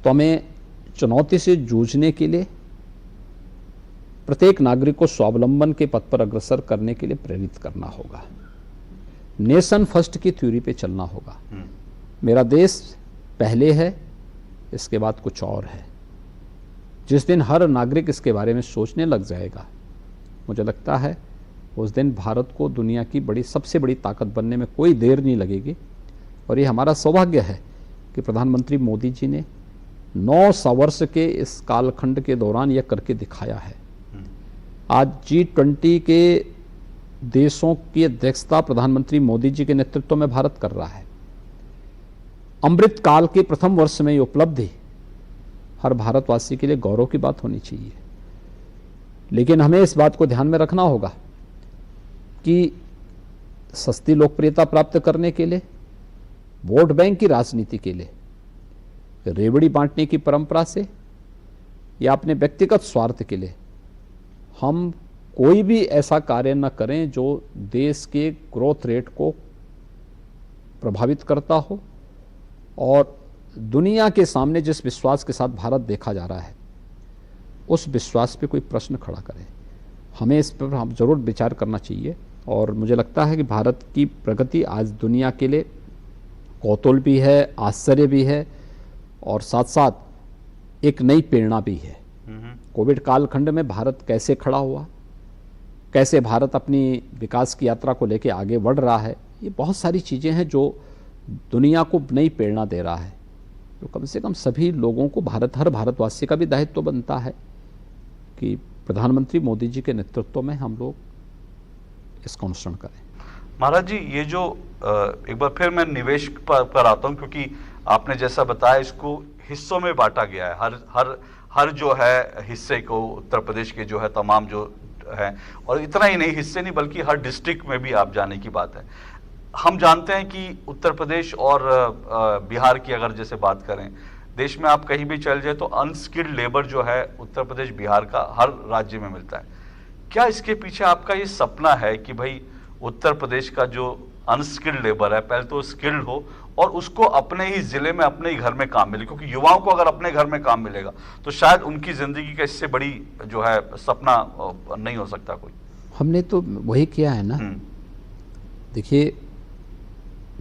तो हमें चुनौती से जूझने के लिए प्रत्येक नागरिक को स्वावलंबन के पथ पर अग्रसर करने के लिए प्रेरित करना होगा। नेशन फर्स्ट की थ्योरी पे चलना होगा। मेरा देश पहले है, इसके बाद कुछ और है। जिस दिन हर नागरिक इसके बारे में सोचने लग जाएगा, मुझे लगता है उस दिन भारत को दुनिया की सबसे बड़ी ताकत बनने में कोई देर नहीं लगेगी। और ये हमारा सौभाग्य है कि प्रधानमंत्री मोदी जी ने 9 वर्ष के इस कालखंड के दौरान यह करके दिखाया है। आज G20 के देशों की अध्यक्षता प्रधानमंत्री मोदी जी के नेतृत्व में भारत कर रहा है। अमृत काल के प्रथम वर्ष में ये उपलब्धि हर भारतवासी के लिए गौरव की बात होनी चाहिए। लेकिन हमें इस बात को ध्यान में रखना होगा कि सस्ती लोकप्रियता प्राप्त करने के लिए, वोट बैंक की राजनीति के लिए, रेवड़ी बांटने की परंपरा से या अपने व्यक्तिगत स्वार्थ के लिए हम कोई भी ऐसा कार्य न करें जो देश के ग्रोथ रेट को प्रभावित करता हो और दुनिया के सामने जिस विश्वास के साथ भारत देखा जा रहा है उस विश्वास पे कोई प्रश्न खड़ा करे। हमें इस पर हम जरूर विचार करना चाहिए। और मुझे लगता है कि भारत की प्रगति आज दुनिया के लिए कौतूहल भी है, आश्चर्य भी है और साथ साथ एक नई प्रेरणा भी है। कोविड कालखंड में भारत कैसे खड़ा हुआ, कैसे भारत अपनी विकास की यात्रा को लेकर आगे बढ़ रहा है, ये बहुत सारी चीज़ें हैं जो दुनिया को नई प्रेरणा दे रहा है। तो कम से कम सभी लोगों को, हर भारतवासी का भी दायित्व बनता है कि प्रधानमंत्री मोदी जी के नेतृत्व में हम लोग इसका अनुसरण करें। महाराज जी, ये जो एक बार फिर मैं निवेश पर आता हूँ, क्योंकि आपने जैसा बताया इसको हिस्सों में बांटा गया है। हर जो है हिस्से को उत्तर प्रदेश के जो है तमाम जो है, और इतना ही नहीं, हिस्से नहीं बल्कि हर डिस्ट्रिक्ट में भी आप जाने की बात है। हम जानते हैं कि उत्तर प्रदेश और बिहार की अगर जैसे बात करें, देश में आप कहीं भी चल जाए तो अनस्किल्ड लेबर जो है उत्तर प्रदेश बिहार का हर राज्य में मिलता है। क्या इसके पीछे आपका ये सपना है कि भाई उत्तर प्रदेश का जो अनस्किल्ड लेबर है पहले तो स्किल्ड हो और उसको अपने ही जिले में, अपने ही घर में काम मिले? क्योंकि युवाओं को अगर अपने घर में काम मिलेगा तो शायद उनकी जिंदगी का इससे बड़ी जो है सपना नहीं हो सकता कोई। हमने तो वही किया है ना। देखिए,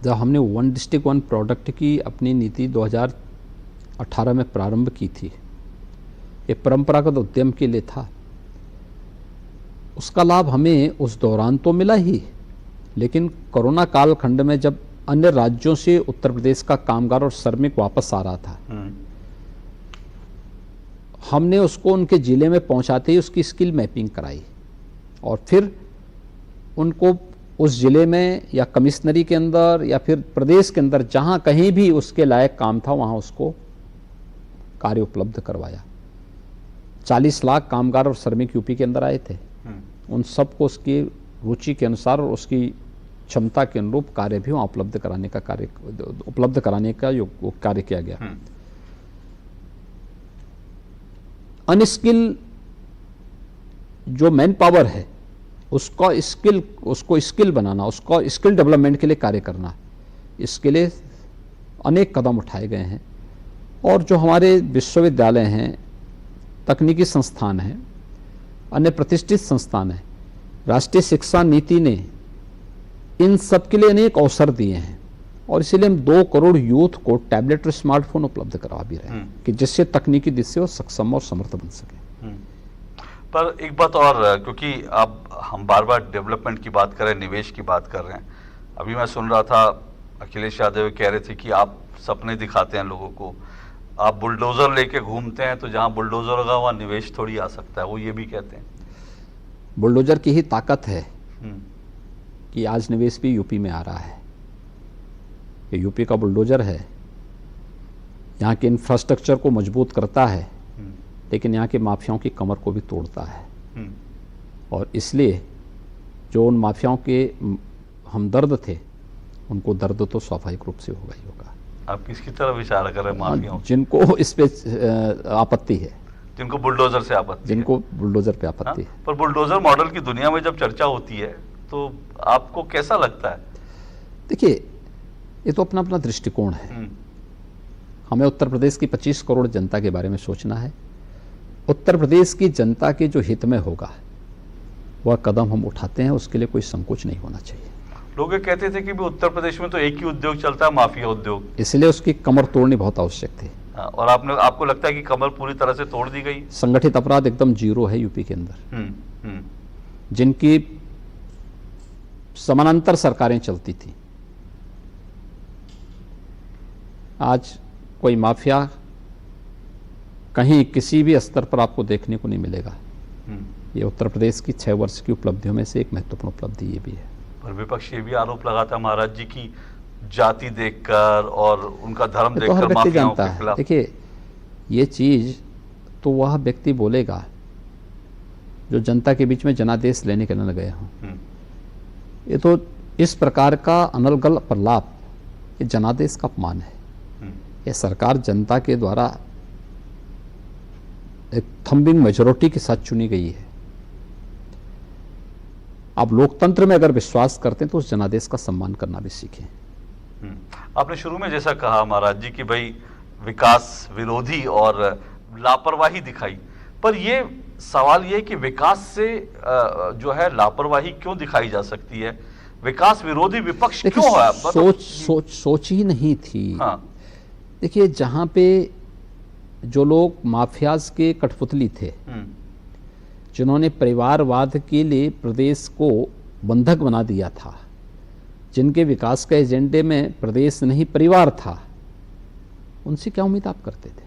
जब हमने 1 डिस्ट्रिक्ट 1 प्रोडक्ट की अपनी नीति 2018 में प्रारंभ की थी, ये परंपरागत उद्यम के लिए था। उसका लाभ हमें उस दौरान तो मिला ही, लेकिन कोरोना कालखंड में जब अन्य राज्यों से उत्तर प्रदेश का कामगार और श्रमिक वापस आ रहा था, हमने उसको उनके ज़िले में पहुंचाते ही उसकी स्किल मैपिंग कराई और फिर उनको उस ज़िले में या कमिश्नरी के अंदर या फिर प्रदेश के अंदर जहां कहीं भी उसके लायक काम था वहां उसको कार्य उपलब्ध करवाया। 40 लाख कामगार और श्रमिक यूपी के अंदर आए थे। उन सबको उसकी रुचि के अनुसार और उसकी क्षमता के अनुरूप कार्य भी वहाँ उपलब्ध कराने का कार्य किया गया। अनस्किल जो मैन पावर है उसको स्किल बनाना, उसको स्किल डेवलपमेंट के लिए कार्य करना, इसके लिए अनेक कदम उठाए गए हैं। और जो हमारे विश्वविद्यालय हैं, तकनीकी संस्थान हैं, अन्य प्रतिष्ठित संस्थान हैं, राष्ट्रीय शिक्षा नीति ने इन सब के लिए अनेक अवसर दिए हैं और इसीलिए हम 2 करोड़ यूथ को टैबलेट और स्मार्टफोन उपलब्ध करवा भी रहे हैं कि जिससे तकनीकी दृष्टि से वो सक्षम और समर्थ बन सके। पर एक बात और, क्योंकि अब हम बार बार डेवलपमेंट की बात कर रहे हैं, निवेश की बात कर रहे हैं। अभी मैं सुन रहा था अखिलेश यादव कह रहे थे कि आप सपने दिखाते हैं लोगों को, आप बुलडोजर लेके घूमते हैं तो जहां बुलडोजर होगा वहां निवेश थोड़ी आ सकता है, वो ये भी कहते हैं। बुलडोजर की ही ताकत है कि आज निवेश भी यूपी में आ रहा है। ये यूपी का बुलडोजर है, यहाँ के इंफ्रास्ट्रक्चर को मजबूत करता है, लेकिन यहाँ के माफियाओं की कमर को भी तोड़ता है। और इसलिए जो उन माफियाओं के हमदर्द थे, उनको दर्द तो स्वाभाविक रूप से होगा ही होगा। आप किसकी तरफ इशारा कर रहे हैं? माफियाओं, जिनको इस पे आपत्ति है, जिनको बुलडोजर से आपत्ति, जिनको बुलडोजर पे आपत्ति है। पर बुलडोजर मॉडल की दुनिया में जब चर्चा होती है तो आपको कैसा लगता है? देखिए, ये तो अपना अपना दृष्टिकोण है। हमें उत्तर प्रदेश की 25 करोड़ जनता के बारे में सोचना है। उत्तर प्रदेश की जनता के जो हित में होगा वह कदम हम उठाते हैं, उसके लिए कोई संकोच नहीं होना चाहिए। लोग ये कहते थे कि भी उत्तर प्रदेश में तो एक ही उद्योग चलता है, माफिया उद्योग, इसलिए उसकी कमर तोड़नी बहुत आवश्यक थी। और आपको लगता है कि कमर पूरी तरह से तोड़ दी गई? संगठित अपराध एकदम जीरो है यूपी के अंदर। जिनकी समानांतर सरकारें चलती थी, आज कोई माफिया कहीं किसी भी स्तर पर आपको देखने को नहीं मिलेगा। ये उत्तर प्रदेश की 6 वर्ष की उपलब्धियों में से एक महत्वपूर्ण उपलब्धि ये भी है। पर विपक्ष ये भी आरोप लगाता है महाराज जी की जाति देखकर और उनका धर्म तो हर देखकर व्यक्ति माफियाओं जानता के है। खिलाफ। देखिए, ये चीज तो वह व्यक्ति बोलेगा जो जनता के बीच में जनादेश लेने के न गए हों। ये तो इस प्रकार का अनर्गल प्रलाप, ये जनादेश का अपमान है। ये सरकार जनता के द्वारा एक थंबिंग मेजोरिटी के साथ चुनी गई है। आप लोकतंत्र में अगर विश्वास करते हैं तो उस जनादेश का सम्मान करना भी सीखें। आपने शुरू में जैसा कहा महाराज जी कि भाई विकास विरोधी और लापरवाही दिखाई, पर ये सवाल ये कि विकास से जो है लापरवाही क्यों दिखाई जा सकती है? विकास विरोधी विपक्ष क्यों है? सोच ही नहीं थी। हाँ। देखिए, जहां पे जो लोग माफियाज के कठपुतली थे, जिन्होंने परिवारवाद के लिए प्रदेश को बंधक बना दिया था, जिनके विकास के एजेंडे में प्रदेश नहीं परिवार था, उनसे क्या उम्मीद आप करते थे?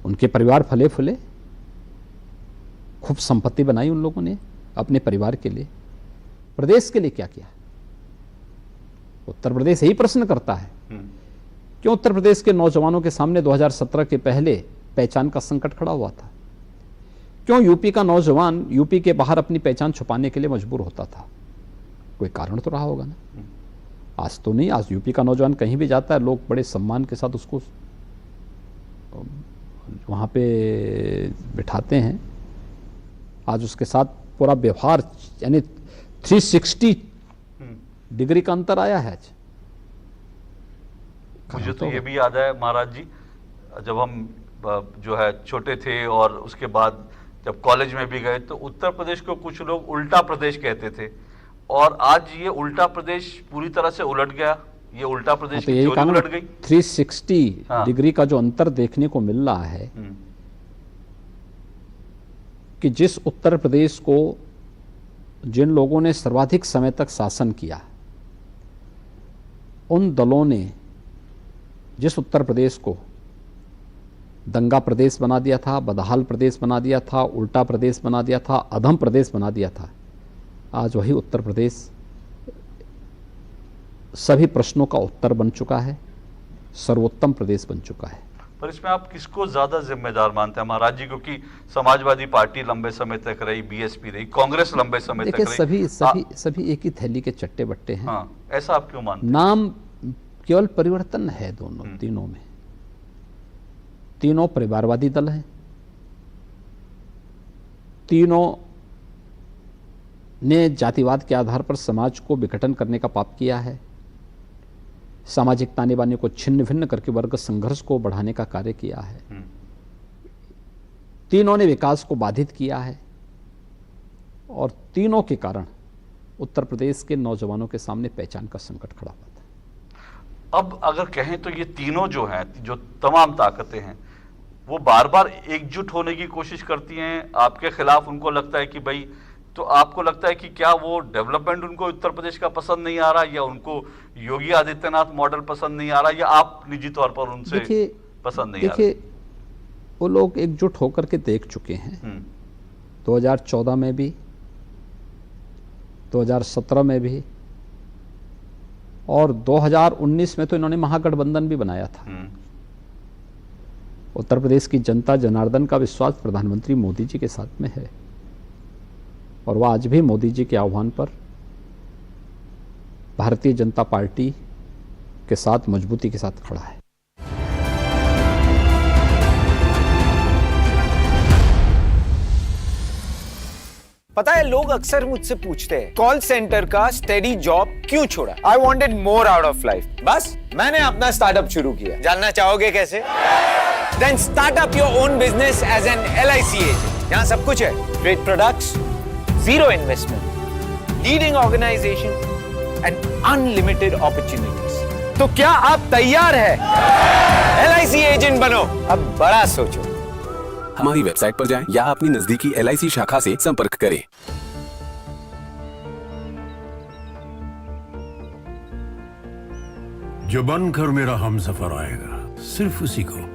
उनके परिवार फले फूले, खूब संपत्ति बनाई उन लोगों ने अपने परिवार के लिए। प्रदेश के लिए क्या किया? उत्तर प्रदेश यही प्रश्न करता है, क्यों उत्तर प्रदेश के नौजवानों के सामने 2017 के पहले पहचान का संकट खड़ा हुआ था? क्यों यूपी का नौजवान यूपी के बाहर अपनी पहचान छुपाने के लिए मजबूर होता था? कोई कारण तो रहा होगा ना। आज तो नहीं, आज यूपी का नौजवान कहीं भी जाता है, लोग बड़े सम्मान के साथ उसको वहाँ पे बिठाते हैं। आज उसके साथ पूरा व्यवहार, यानी 360 डिग्री का अंतर आया है आज। मुझे तो ये भी याद है महाराज जी, जब हम जो है छोटे थे और उसके बाद जब कॉलेज में भी गए तो उत्तर प्रदेश को कुछ लोग उल्टा प्रदेश कहते थे, और आज ये उल्टा प्रदेश पूरी तरह से उलट गया। ये उल्टा प्रदेश तो की यही थ्योरी उलट गई। 360 डिग्री का जो अंतर देखने को मिल रहा है कि जिस उत्तर प्रदेश को जिन लोगों ने सर्वाधिक समय तक शासन किया, उन दलों ने जिस उत्तर प्रदेश को दंगा प्रदेश बना दिया था, बदहाल प्रदेश बना दिया था, उल्टा प्रदेश बना दिया था, अधम प्रदेश बना दिया था, आज वही उत्तर प्रदेश सभी प्रश्नों का उत्तर बन चुका है, सर्वोत्तम प्रदेश बन चुका है। पर इसमें आप किसको ज्यादा जिम्मेदार मानते हैं महाराज जी? क्योंकि समाजवादी पार्टी लंबे समय तक रही, बीएसपी रही, कांग्रेस लंबे समय तक रही। सभी एक ही थैली के चट्टे बट्टे हैं। हाँ, ऐसा आप क्यों मानते हैं? नाम केवल परिवर्तन है दोनों, तीनों में। तीनों परिवारवादी दल हैं, तीनों ने जातिवाद के आधार पर समाज को विघटन करने का पाप किया है, सामाजिक ताने बाने को छिन्न भिन्न करके वर्ग संघर्ष को बढ़ाने का कार्य किया है। तीनों ने विकास को बाधित किया है, और तीनों के कारण उत्तर प्रदेश के नौजवानों के सामने पहचान का संकट खड़ा हुआ था। अब अगर कहें तो ये तीनों जो हैं, जो तमाम ताकतें हैं, वो बार बार एकजुट होने की कोशिश करती हैं आपके खिलाफ। उनको लगता है कि भाई, तो आपको लगता है कि क्या वो डेवलपमेंट उनको उत्तर प्रदेश का पसंद नहीं आ रहा, या उनको योगी आदित्यनाथ मॉडल पसंद नहीं आ रहा, या आप निजी तौर पर उनसे पसंद नहीं आ रहा? देखिए, वो लोग एकजुट होकर के देख चुके हैं। 2014 में भी, 2017 में भी, और 2019 में तो इन्होंने महागठबंधन भी बनाया था। उत्तर प्रदेश की जनता जनार्दन का विश्वास प्रधानमंत्री मोदी जी के साथ में है और वह आज भी मोदी जी के आह्वान पर भारतीय जनता पार्टी के साथ मजबूती के साथ खड़ा है। पता है, लोग अक्सर मुझसे पूछते हैं कॉल सेंटर का स्टेडी जॉब क्यों छोड़ा। I wanted more out of life, बस मैंने अपना स्टार्टअप शुरू किया। जानना चाहोगे कैसे? Then start up your own business as an LIC agent. यहाँ सब कुछ है, great products, zero investment, leading organisation and unlimited opportunities. तो क्या आप तैयार है? LIC एजेंट बनो, अब बड़ा सोचो। हमारी वेबसाइट पर जाएं या अपनी नजदीकी LIC शाखा से संपर्क करें। जो बनकर मेरा हमसफर आएगा, सिर्फ उसी को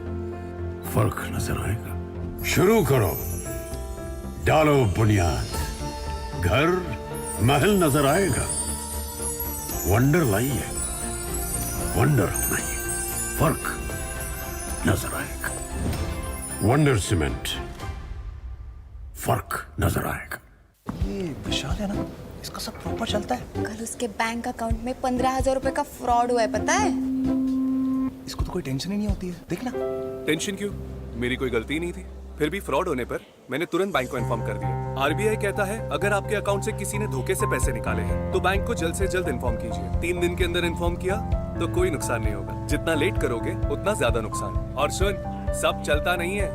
फर्क नजर आएगा। शुरू करो, डालो बुनियाद, घर महल नजर आएगा। वंडर लाइए, वंडर नहीं, फर्क नजर आएगा। वंडर सीमेंट, फर्क नजर आएगा। ये विशाल है ना, इसका सब प्रॉपर चलता है। कल उसके बैंक अकाउंट में 15,000 रुपए का फ्रॉड हुआ है, पता है? इसको तो कोई टेंशन ही नहीं होती है, देखना। टेंशन क्यों? मेरी कोई गलती नहीं थी। फिर भी फ्रॉड होने पर मैंने तुरंत बैंक को इन्फॉर्म कर दिया। RBI कहता है अगर आपके अकाउंट से किसी ने धोखे से पैसे निकाले हैं तो बैंक को जल्द से जल्द इन्फॉर्म कीजिए। 3 दिन के अंदर इन्फॉर्म किया तो कोई नुकसान नहीं होगा। जितना लेट करोगे उतना ज्यादा नुकसान। और सुन, सब चलता नहीं है,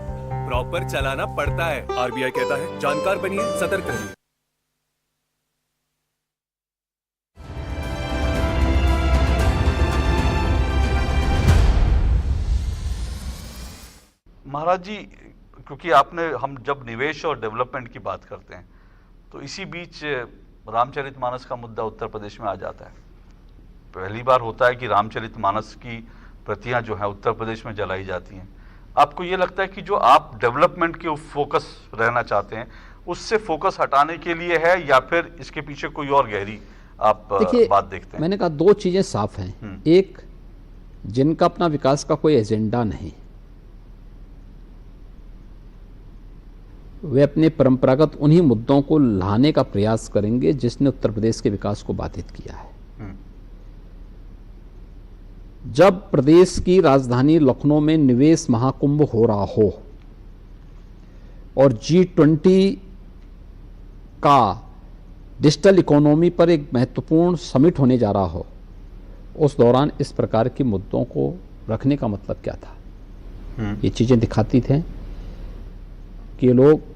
प्रॉपर चलाना पड़ता है। RBI कहता है जानकार बनिए, सतर्क रहिए। महाराज जी, क्योंकि हम जब निवेश और डेवलपमेंट की बात करते हैं तो इसी बीच रामचरितमानस का मुद्दा उत्तर प्रदेश में आ जाता है। पहली बार होता है कि रामचरितमानस की प्रतियां जो है उत्तर प्रदेश में जलाई जाती हैं। आपको ये लगता है कि जो आप डेवलपमेंट के फोकस रहना चाहते हैं उससे फोकस हटाने के लिए है या फिर इसके पीछे कोई और गहरी आप बात देखते हैं? मैंने कहा 2 चीजें साफ हैं। एक, जिनका अपना विकास का कोई एजेंडा नहीं, वे अपने परंपरागत उन्हीं मुद्दों को लाने का प्रयास करेंगे जिसने उत्तर प्रदेश के विकास को बाधित किया है। जब प्रदेश की राजधानी लखनऊ में निवेश महाकुंभ हो रहा हो और G20 का डिजिटल इकोनॉमी पर एक महत्वपूर्ण समिट होने जा रहा हो, उस दौरान इस प्रकार के मुद्दों को रखने का मतलब क्या था? ये चीजें दिखाती थे कि लोग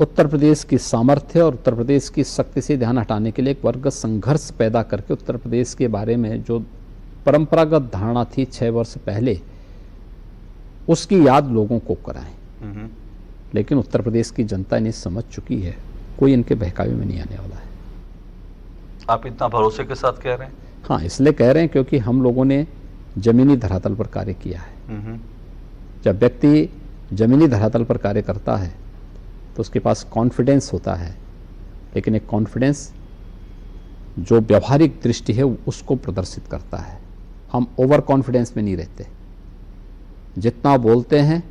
उत्तर प्रदेश की सामर्थ्य और उत्तर प्रदेश की शक्ति से ध्यान हटाने के लिए एक वर्ग संघर्ष पैदा करके उत्तर प्रदेश के बारे में जो परंपरागत धारणा थी 6 वर्ष पहले, उसकी याद लोगों को कराएं। लेकिन उत्तर प्रदेश की जनता इन्हें समझ चुकी है, कोई इनके बहकावे में नहीं आने वाला है। आप इतना भरोसे के साथ कह रहे हैं? हाँ, इसलिए कह रहे हैं क्योंकि हम लोगों ने जमीनी धरातल पर कार्य किया है। जब व्यक्ति जमीनी धरातल पर कार्य करता है तो उसके पास कॉन्फिडेंस होता है, लेकिन एक कॉन्फिडेंस जो व्यवहारिक दृष्टि है उसको प्रदर्शित करता है। हम ओवर कॉन्फिडेंस में नहीं रहते, जितना बोलते हैं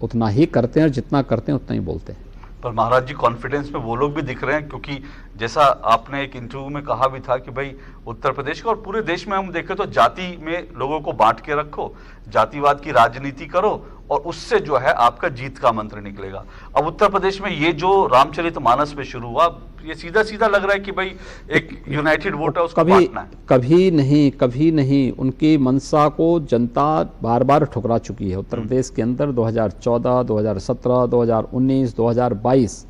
उतना ही करते हैं और जितना करते हैं उतना ही बोलते हैं। पर महाराज जी, कॉन्फिडेंस में वो लोग भी दिख रहे हैं, क्योंकि जैसा आपने एक इंटरव्यू में कहा भी था कि भाई उत्तर प्रदेश का और पूरे देश में हम देखें तो जाति में लोगों को बांट के रखो, जातिवाद की राजनीति करो और उससे जो है आपका जीत का मंत्र निकलेगा। अब उत्तर प्रदेश में ये जो रामचरितमानस में शुरू हुआ, ये सीधा सीधा लग रहा है कि भाई एक यूनाइटेड वोट है, उसको बांटना है। कभी नहीं। उनकी मंशा को जनता बार बार ठुकरा चुकी है। उत्तर प्रदेश के अंदर 2014, 2017, 2019, 2022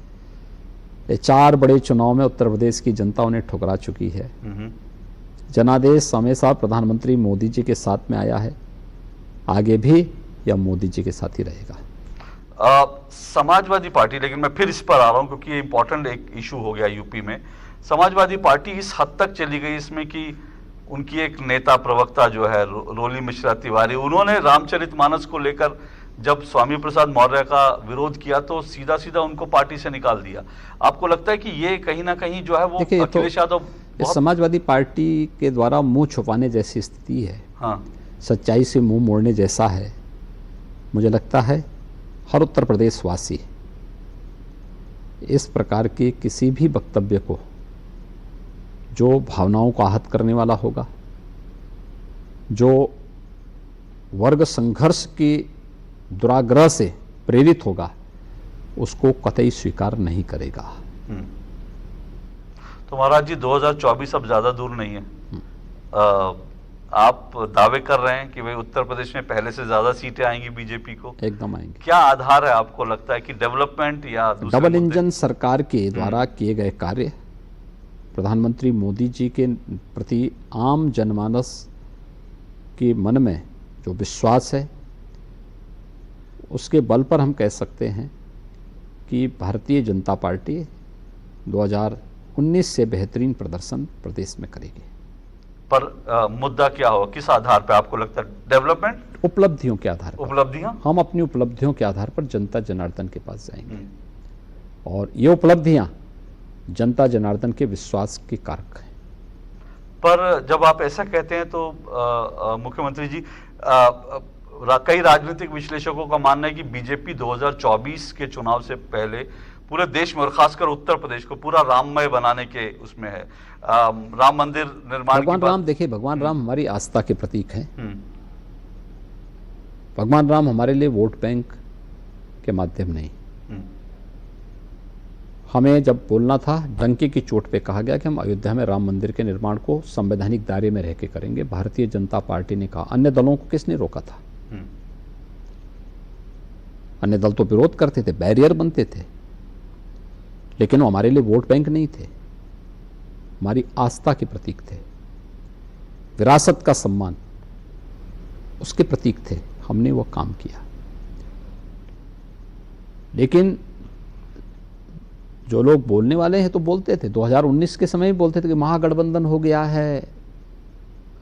ये 4 बड़े चुनाव में उत्तर प्रदेश की जनता उन्हें ठुकरा चुकी है। जनादेश हमेशा प्रधानमंत्री मोदी जी के साथ में आया है, आगे भी या मोदी जी के साथ ही रहेगा। समाजवादी पार्टी, लेकिन मैं फिर इस पर आ रहा हूं क्योंकि ये इंपॉर्टेंट एक इशू हो गया यूपी में। समाजवादी पार्टी इस हद तक चली गई इसमें कि उनकी एक नेता प्रवक्ता जो है रोली मिश्रा तिवारी, उन्होंने रामचरितमानस को लेकर जब स्वामी प्रसाद मौर्य का विरोध किया तो सीधा सीधा उनको पार्टी से निकाल दिया। आपको लगता है कि ये कहीं ना कहीं जो है वो अखिलेश यादव इस समाजवादी पार्टी के द्वारा मुंह छुपाने जैसी स्थिति है, हाँ, सच्चाई से मुंह मोड़ने जैसा है। मुझे लगता है हर उत्तर प्रदेश वासी इस प्रकार के किसी भी वक्तव्य को जो भावनाओं को आहत करने वाला होगा, जो वर्ग संघर्ष की दुराग्रह से प्रेरित होगा, उसको कतई स्वीकार नहीं करेगा। तो महाराज जी 2024 अब ज्यादा दूर नहीं है। आप दावे कर रहे हैं कि भाई उत्तर प्रदेश में पहले से ज्यादा सीटें आएंगी बीजेपी को? एकदम आएंगी। क्या आधार है आपको लगता है कि डेवलपमेंट या दूसरे डबल मुद्दे? इंजन सरकार के द्वारा किए गए कार्य, प्रधानमंत्री मोदी जी के प्रति आम जनमानस के मन में जो विश्वास है, उसके बल पर हम कह सकते हैं कि भारतीय जनता पार्टी 2019 से बेहतरीन प्रदर्शन प्रदेश में करेगी। पर मुद्दा क्या होगा, किस आधार पे आपको लगता है? डेवलपमेंट, उपलब्धियों के आधार पर। उपलब्धियां? हम अपनी उपलब्धियों के आधार पर जनता जनार्दन के पास जाएंगे और ये उपलब्धियां जनता जनार्दन के विश्वास के कारक हैं। पर जब आप ऐसा कहते हैं तो मुख्यमंत्री जी, कई राजनीतिक विश्लेषकों का मानना है कि बीजेपी 2024 के चुनाव से पहले पूरे देश में और खासकर उत्तर प्रदेश को पूरा राममय बनाने के उसमें है। राम मंदिर निर्माण भगवान राम, देखिए भगवान राम हमारी आस्था के प्रतीक हैं। भगवान राम हमारे लिए वोट बैंक के माध्यम नहीं। हमें जब बोलना था, डंके की चोट पे कहा गया कि हम अयोध्या में राम मंदिर के निर्माण को संवैधानिक दायरे में रह के करेंगे। भारतीय जनता पार्टी ने कहा, अन्य दलों को किसने रोका था? अन्य दल तो विरोध करते थे, बैरियर बनते थे, लेकिन वो हमारे लिए वोट बैंक नहीं थे, हमारी आस्था के प्रतीक थे, विरासत का सम्मान उसके प्रतीक थे। हमने वो काम किया। लेकिन जो लोग बोलने वाले हैं तो बोलते थे, 2019 के समय भी बोलते थे कि महागठबंधन हो गया है,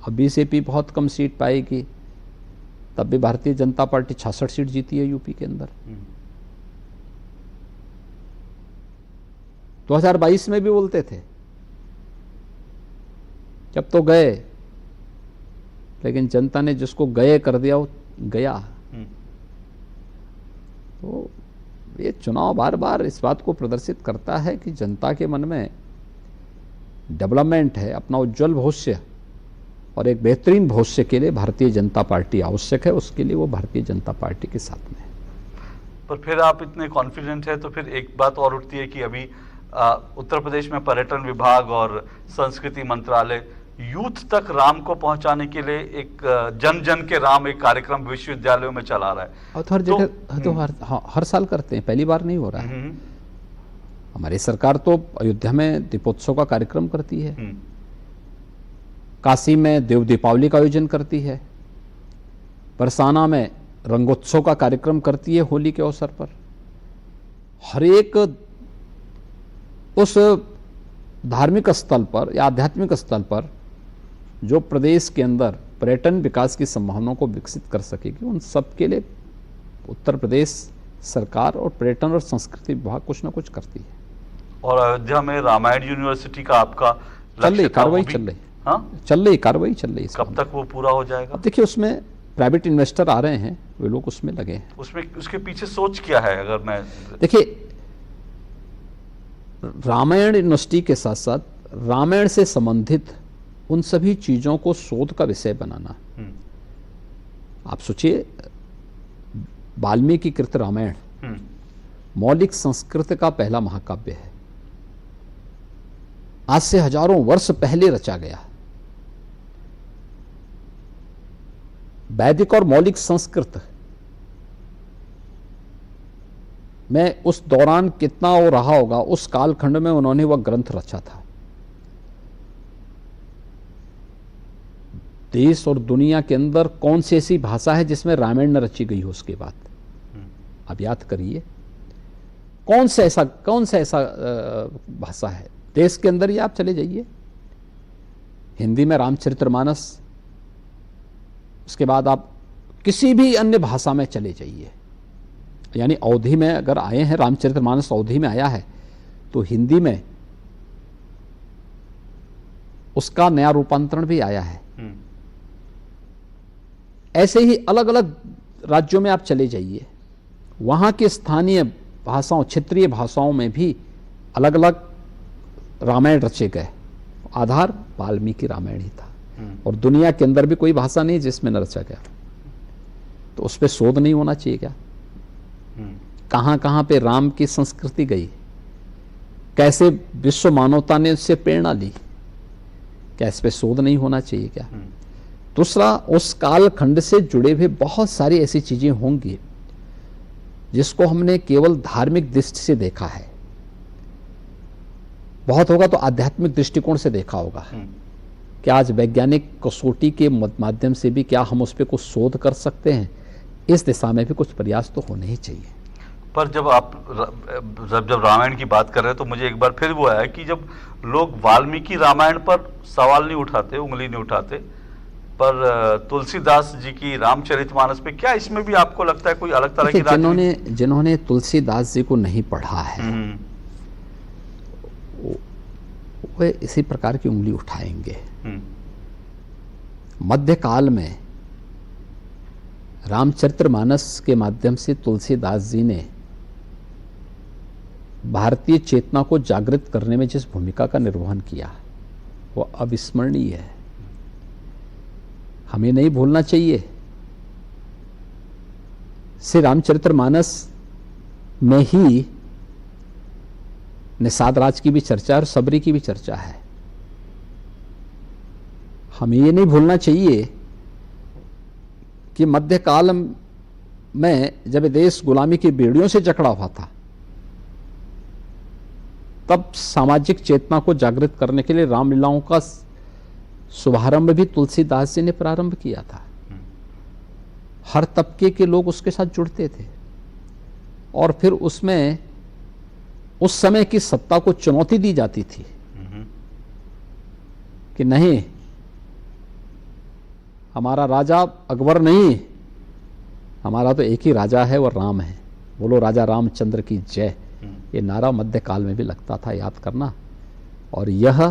अब बीजेपी बहुत कम सीट पाएगी। तब भी भारतीय जनता पार्टी 66 सीट जीती है यूपी के अंदर। 2022 में भी बोलते थे, जब तो गए, लेकिन जनता ने जिसको गए कर दिया वो गया। तो ये चुनाव बार बार इस बात को प्रदर्शित करता है कि जनता के मन में डेवलपमेंट है, अपना उज्जवल भविष्य और एक बेहतरीन भविष्य के लिए भारतीय जनता पार्टी आवश्यक है। उसके लिए वो भारतीय जनता पार्टी के साथ में है। पर फिर आप इतने कॉन्फिडेंट है तो फिर एक बात और उठती है कि अभी उत्तर प्रदेश में पर्यटन विभाग और संस्कृति मंत्रालय यूथ तक राम को पहुंचाने के लिए एक जन जन के राम एक कार्यक्रम विश्वविद्यालयों में चला रहा है। और तो हर जगह तो हर साल करते हैं, पहली बार नहीं हो रहा है। हमारी सरकार तो अयोध्या में दीपोत्सव का कार्यक्रम करती है, काशी में देव दीपावली का आयोजन करती है, बरसाना में रंगोत्सव का कार्यक्रम करती है होली के अवसर पर। हर एक उस धार्मिक स्थल पर या आध्यात्मिक स्थल पर जो प्रदेश के अंदर पर्यटन विकास की संभावनाओं को विकसित कर सकेगी, उन सब के लिए उत्तर प्रदेश सरकार और पर्यटन और संस्कृति विभाग कुछ ना कुछ करती है। और अयोध्या में रामायण यूनिवर्सिटी का आपका चल रही कार्रवाई, चल रही, हाँ चल रही कार्रवाई चल रही। कब तक वो पूरा हो जाएगा? अब देखिए, उसमें प्राइवेट इन्वेस्टर आ रहे हैं, वे लोग उसमें लगे हैं। उसमें उसके पीछे सोच क्या है? अगर मैं देखिए, रामायण यूनिवर्सिटी के साथ साथ रामायण से संबंधित उन सभी चीजों को शोध का विषय बनाना। आप सोचिए, वाल्मीकि कृत रामायण मौलिक संस्कृत का पहला महाकाव्य है, आज से हजारों वर्ष पहले रचा गया। वैदिक और मौलिक संस्कृत में उस दौरान कितना हो रहा होगा, उस कालखंड में उन्होंने वह ग्रंथ रचा था। देश और दुनिया के अंदर कौन सी ऐसी भाषा है जिसमें रामायण न रची गई हो? उसके बाद अब याद करिए, कौन सा ऐसा भाषा है देश के अंदर? ये आप चले जाइए, हिंदी में रामचरितमानस, उसके बाद आप किसी भी अन्य भाषा में चले जाइए, यानी अवधी में अगर आए हैं, रामचरितमानस अवधी में आया है, तो हिंदी में उसका नया रूपांतरण भी आया है। ऐसे ही अलग अलग राज्यों में आप चले जाइए, वहां के स्थानीय भाषाओं, क्षेत्रीय भाषाओं में भी अलग अलग रामायण रचे गए। आधार वाल्मीकि रामायण ही था, और दुनिया के अंदर भी कोई भाषा नहीं जिसमें न रचा गया। तो उस पर शोध नहीं होना चाहिए क्या? कहां कहां पे राम की संस्कृति गई, कैसे विश्व मानवता ने उससे प्रेरणा ली, क्या इस पे शोध नहीं होना चाहिए क्या? दूसरा, उस कालखंड से जुड़े हुए बहुत सारी ऐसी चीजें होंगी जिसको हमने केवल धार्मिक दृष्टि से देखा है, बहुत होगा तो आध्यात्मिक दृष्टिकोण से देखा होगा। क्या आज वैज्ञानिक कसौटी के माध्यम से भी क्या हम उस पर कुछ शोध कर सकते हैं? इस दिशा में भी कुछ प्रयास तो होने ही चाहिए। पर जब आप जब रामायण की बात कर रहे हैं तो मुझे एक बार फिर वो आया कि जब लोग वाल्मीकि रामायण पर सवाल नहीं उठाते, उंगली नहीं उठाते, पर तुलसीदास जी की रामचरितमानस पे क्या इसमें भी आपको लगता है कोई अलग तरह की जिन्होंने तुलसीदास जी को नहीं पढ़ा है वे इसी प्रकार की उंगली उठाएंगे। मध्यकाल में रामचरितमानस के माध्यम से तुलसीदास जी ने भारतीय चेतना को जागृत करने में जिस भूमिका का निर्वहन किया वो अविस्मरणीय है, हमें नहीं भूलना चाहिए। श्री रामचरितमानस में ही निषाद राज की भी चर्चा और सबरी की भी चर्चा है। हमें ये नहीं भूलना चाहिए कि मध्यकाल में जब देश गुलामी की बेड़ियों से जकड़ा हुआ था, तब सामाजिक चेतना को जागृत करने के लिए रामलीलाओं का शुभारंभ भी तुलसीदास जी ने प्रारंभ किया था। हर तबके के लोग उसके साथ जुड़ते थे और फिर उसमें उस समय की सत्ता को चुनौती दी जाती थी कि नहीं, हमारा राजा अकबर नहीं, हमारा तो एक ही राजा है और राम है, बोलो राजा रामचंद्र की जय। ये नारा मध्यकाल में भी लगता था, याद करना। और यह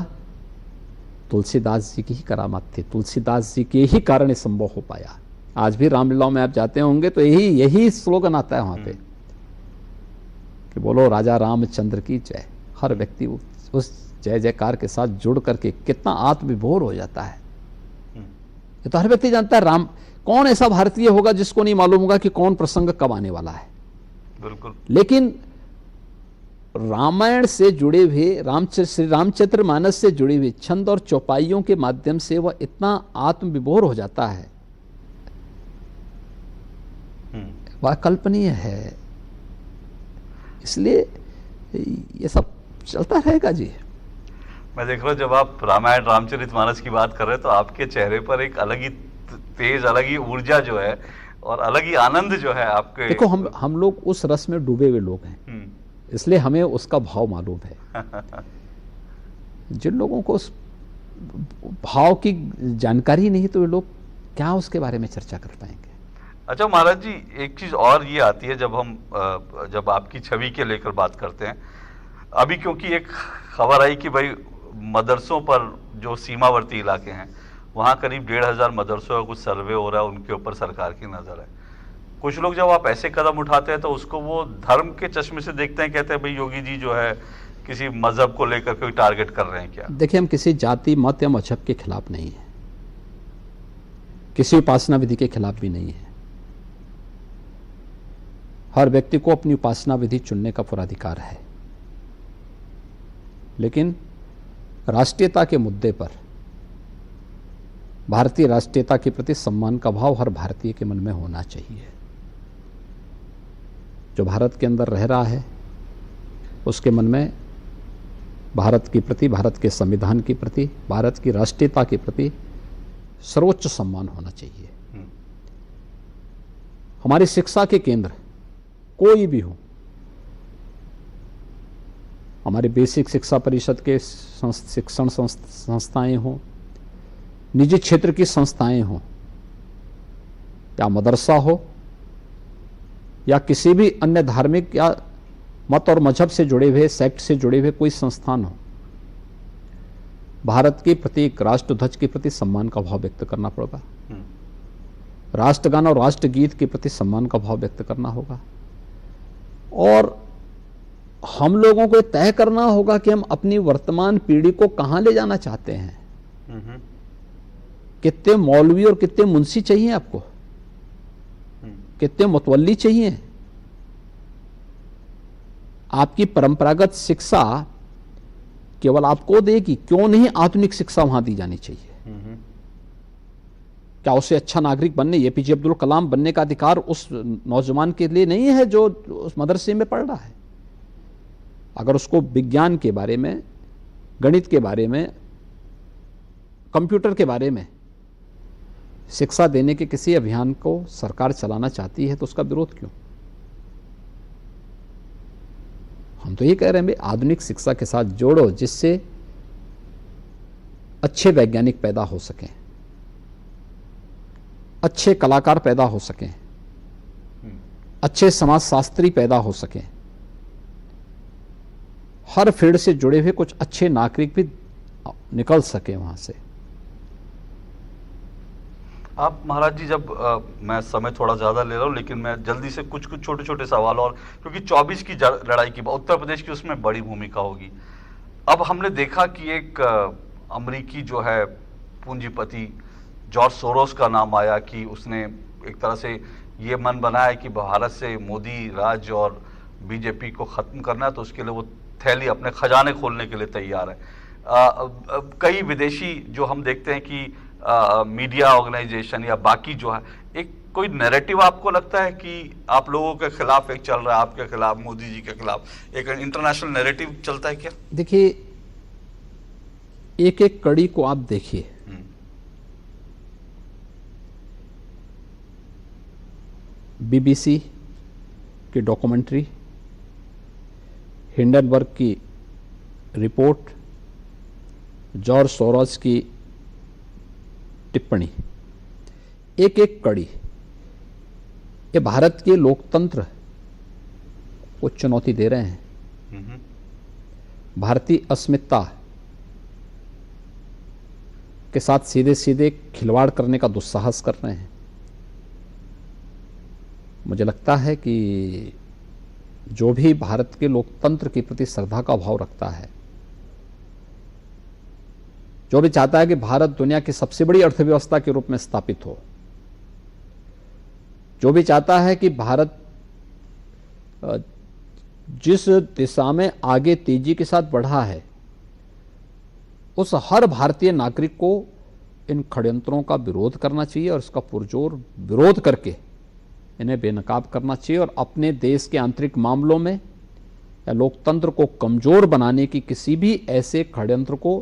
तुलसीदास जी की ही करामत थी, तुलसीदास जी के ही कारण ये संभव हो पाया। आज भी रामलीलाओं में आप जाते होंगे तो यही स्लोगन आता है वहां पे कि बोलो राजा रामचंद्र की जय। हर व्यक्ति उस जय जयकार के साथ जुड़ करके कितना आत्मविभोर हो जाता है। ये तो हर व्यक्ति जानता है। राम, कौन ऐसा भारतीय होगा जिसको नहीं मालूम होगा कि कौन प्रसंग कब आने वाला है? बिल्कुल। लेकिन रामायण से जुड़े हुए श्री रामचरितमानस से जुड़े हुए छंद और चौपाइयों के माध्यम से वह इतना आत्मविभोर हो जाता है, वह कल्पनीय है। इसलिए ये सब चलता रहेगा जी। मैं देख रहा हूँ जब आप रामायण रामचरितमानस की बात कर रहे हैं तो आपके चेहरे पर एक अलग ही तेज, अलग ही ऊर्जा जो है और अलग ही आनंद जो है आपके। देखो, हम लोग उस रस में डूबे हुए लोग हैं, इसलिए हमें उसका भाव मालूम है। जिन लोगों को उस भाव की जानकारी नहीं तो वे लोग क्या उसके बारे में चर्चा कर पाएंगे। अच्छा महाराज जी, एक चीज और ये आती है जब आपकी छवि के लेकर बात करते हैं, अभी क्योंकि एक खबर आई कि भाई मदरसों पर जो सीमावर्ती इलाके हैं वहाँ करीब 1500 मदरसों का कुछ सर्वे हो रहा है, उनके ऊपर सरकार की नज़र है। कुछ लोग जब आप ऐसे कदम उठाते हैं तो उसको वो धर्म के चश्मे से देखते हैं, कहते हैं भाई योगी जी जो है किसी मजहब को लेकर कोई टारगेट कर रहे हैं क्या? देखिए, हम किसी जाति, मत या मजहब के खिलाफ नहीं है, किसी उपासना विधि के खिलाफ भी नहीं है। हर व्यक्ति को अपनी उपासना विधि चुनने का पूरा अधिकार है, लेकिन राष्ट्रीयता के मुद्दे पर, भारतीय राष्ट्रीयता के प्रति सम्मान का भाव हर भारतीय के मन में होना चाहिए। जो भारत के अंदर रह रहा है उसके मन में भारत के प्रति, भारत के संविधान के प्रति, भारत की राष्ट्रीयता के प्रति सर्वोच्च सम्मान होना चाहिए। हमारी शिक्षा के केंद्र कोई भी हो, हमारे बेसिक शिक्षा परिषद के शिक्षण संस्थाएं हों, निजी क्षेत्र की संस्थाएं हों, या मदरसा हो, या किसी भी अन्य धार्मिक या मत और मजहब से जुड़े हुए, सेक्ट से जुड़े हुए कोई संस्थान हो, भारत के प्रत्येक राष्ट्रध्वज के प्रति सम्मान का भाव व्यक्त करना पड़ेगा, राष्ट्रगान और राष्ट्रगीत के प्रति सम्मान का भाव व्यक्त करना होगा, और हम लोगों को तय करना होगा कि हम अपनी वर्तमान पीढ़ी को कहां ले जाना चाहते हैं। कितने मौलवी और कितने मुंशी चाहिए आपको, कितने मुतवल्ली चाहिए। आपकी परंपरागत शिक्षा केवल आपको देगी, क्यों नहीं आधुनिक शिक्षा वहां दी जानी चाहिए। क्या उसे अच्छा नागरिक बनने, एपीजे अब्दुल कलाम बनने का अधिकार उस नौजवान के लिए नहीं है जो उस मदरसे में पढ़ रहा है? अगर उसको विज्ञान के बारे में, गणित के बारे में, कंप्यूटर के बारे में शिक्षा देने के किसी अभियान को सरकार चलाना चाहती है तो उसका विरोध क्यों? हम तो ये कह रहे हैं भाई आधुनिक शिक्षा के साथ जोड़ो, जिससे अच्छे वैज्ञानिक पैदा हो सकें, अच्छे कलाकार पैदा हो सकें, अच्छे समाजशास्त्री पैदा हो सकें, हर फील्ड से जुड़े हुए कुछ अच्छे नागरिक भी निकल सके वहां से। आप महाराज जी, जब मैं समय थोड़ा ज़्यादा ले रहा हूँ, लेकिन मैं जल्दी से कुछ छोटे छोटे सवाल, और क्योंकि 24 की लड़ाई की उत्तर प्रदेश की उसमें बड़ी भूमिका होगी। अब हमने देखा कि एक अमरीकी जो है पूंजीपति जॉर्ज सोरोस का नाम आया कि उसने एक तरह से ये मन बनाया कि भारत से मोदी राज और बीजेपी को ख़त्म करना है, तो उसके लिए वो थैली अपने खजाने खोलने के लिए तैयार है। कई विदेशी जो हम देखते हैं कि मीडिया ऑर्गेनाइजेशन या बाकी जो है, एक कोई नैरेटिव आपको लगता है कि आप लोगों के खिलाफ एक चल रहा है, आपके खिलाफ, मोदी जी के खिलाफ एक इंटरनेशनल नैरेटिव चलता है क्या? देखिए, एक एक कड़ी को आप देखिए, बीबीसी की डॉक्यूमेंट्री, हिंडनबर्ग की रिपोर्ट, जॉर्ज सोरोस की टिप्पणी, एक एक कड़ी ये भारत के लोकतंत्र को चुनौती दे रहे हैं, भारतीय अस्मिता के साथ सीधे सीधे खिलवाड़ करने का दुस्साहस कर रहे हैं। मुझे लगता है कि जो भी भारत के लोकतंत्र के प्रति श्रद्धा का भाव रखता है, जो भी चाहता है कि भारत दुनिया की सबसे बड़ी अर्थव्यवस्था के रूप में स्थापित हो, जो भी चाहता है कि भारत जिस दिशा में आगे तेजी के साथ बढ़ा है, उस हर भारतीय नागरिक को इन षड्यंत्रों का विरोध करना चाहिए और इसका पुरजोर विरोध करके इन्हें बेनकाब करना चाहिए, और अपने देश के आंतरिक मामलों में या लोकतंत्र को कमजोर बनाने की किसी भी ऐसे षड्यंत्र को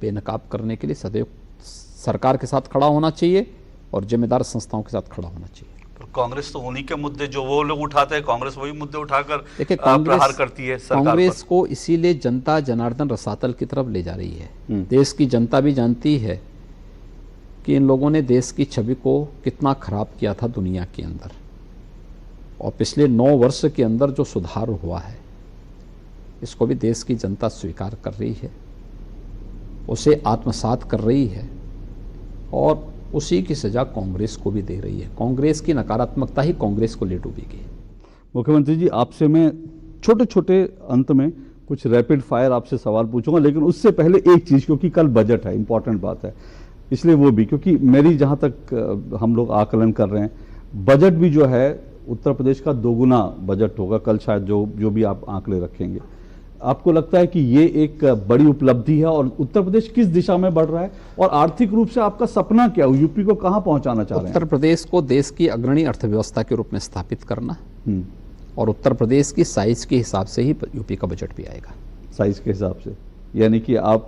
बेनकाब करने के लिए सदैव सरकार के साथ खड़ा होना चाहिए और जिम्मेदार संस्थाओं के साथ खड़ा होना चाहिए। कांग्रेस तो उन्हीं के मुद्दे जो वो लोग उठाते हैं, कांग्रेस वही मुद्दे उठाकर प्रहार करती है सरकार कांग्रेस पर। को इसीलिए जनता जनार्दन रसातल की तरफ ले जा रही है। देश की जनता भी जानती है कि इन लोगों ने देश की छवि को कितना खराब किया था दुनिया के अंदर, और पिछले 9 वर्ष के अंदर जो सुधार हुआ है इसको भी देश की जनता स्वीकार कर रही है, उसे आत्मसात कर रही है, और उसी की सजा कांग्रेस को भी दे रही है। कांग्रेस की नकारात्मकता ही कांग्रेस को ले डूबेगी। मुख्यमंत्री जी, आपसे मैं छोटे छोटे अंत में कुछ रैपिड फायर आपसे सवाल पूछूंगा, लेकिन उससे पहले एक चीज़, क्योंकि कल बजट है, इंपॉर्टेंट बात है, इसलिए वो भी, क्योंकि मेरी जहाँ तक हम लोग आकलन कर रहे हैं, बजट भी जो है उत्तर प्रदेश का 2 गुना बजट होगा कल, शायद जो भी आप आंकड़े रखेंगे। आपको लगता है कि ये एक बड़ी उपलब्धि है, और उत्तर प्रदेश किस दिशा में बढ़ रहा है, और आर्थिक रूप से आपका सपना क्या है, यूपी को कहां पहुंचाना चाह रहे हैं? उत्तर प्रदेश को देश की अग्रणी अर्थव्यवस्था के रूप में स्थापित करना, और उत्तर प्रदेश की साइज के हिसाब से ही यूपी का बजट भी आएगा। साइज के हिसाब से, यानी कि आप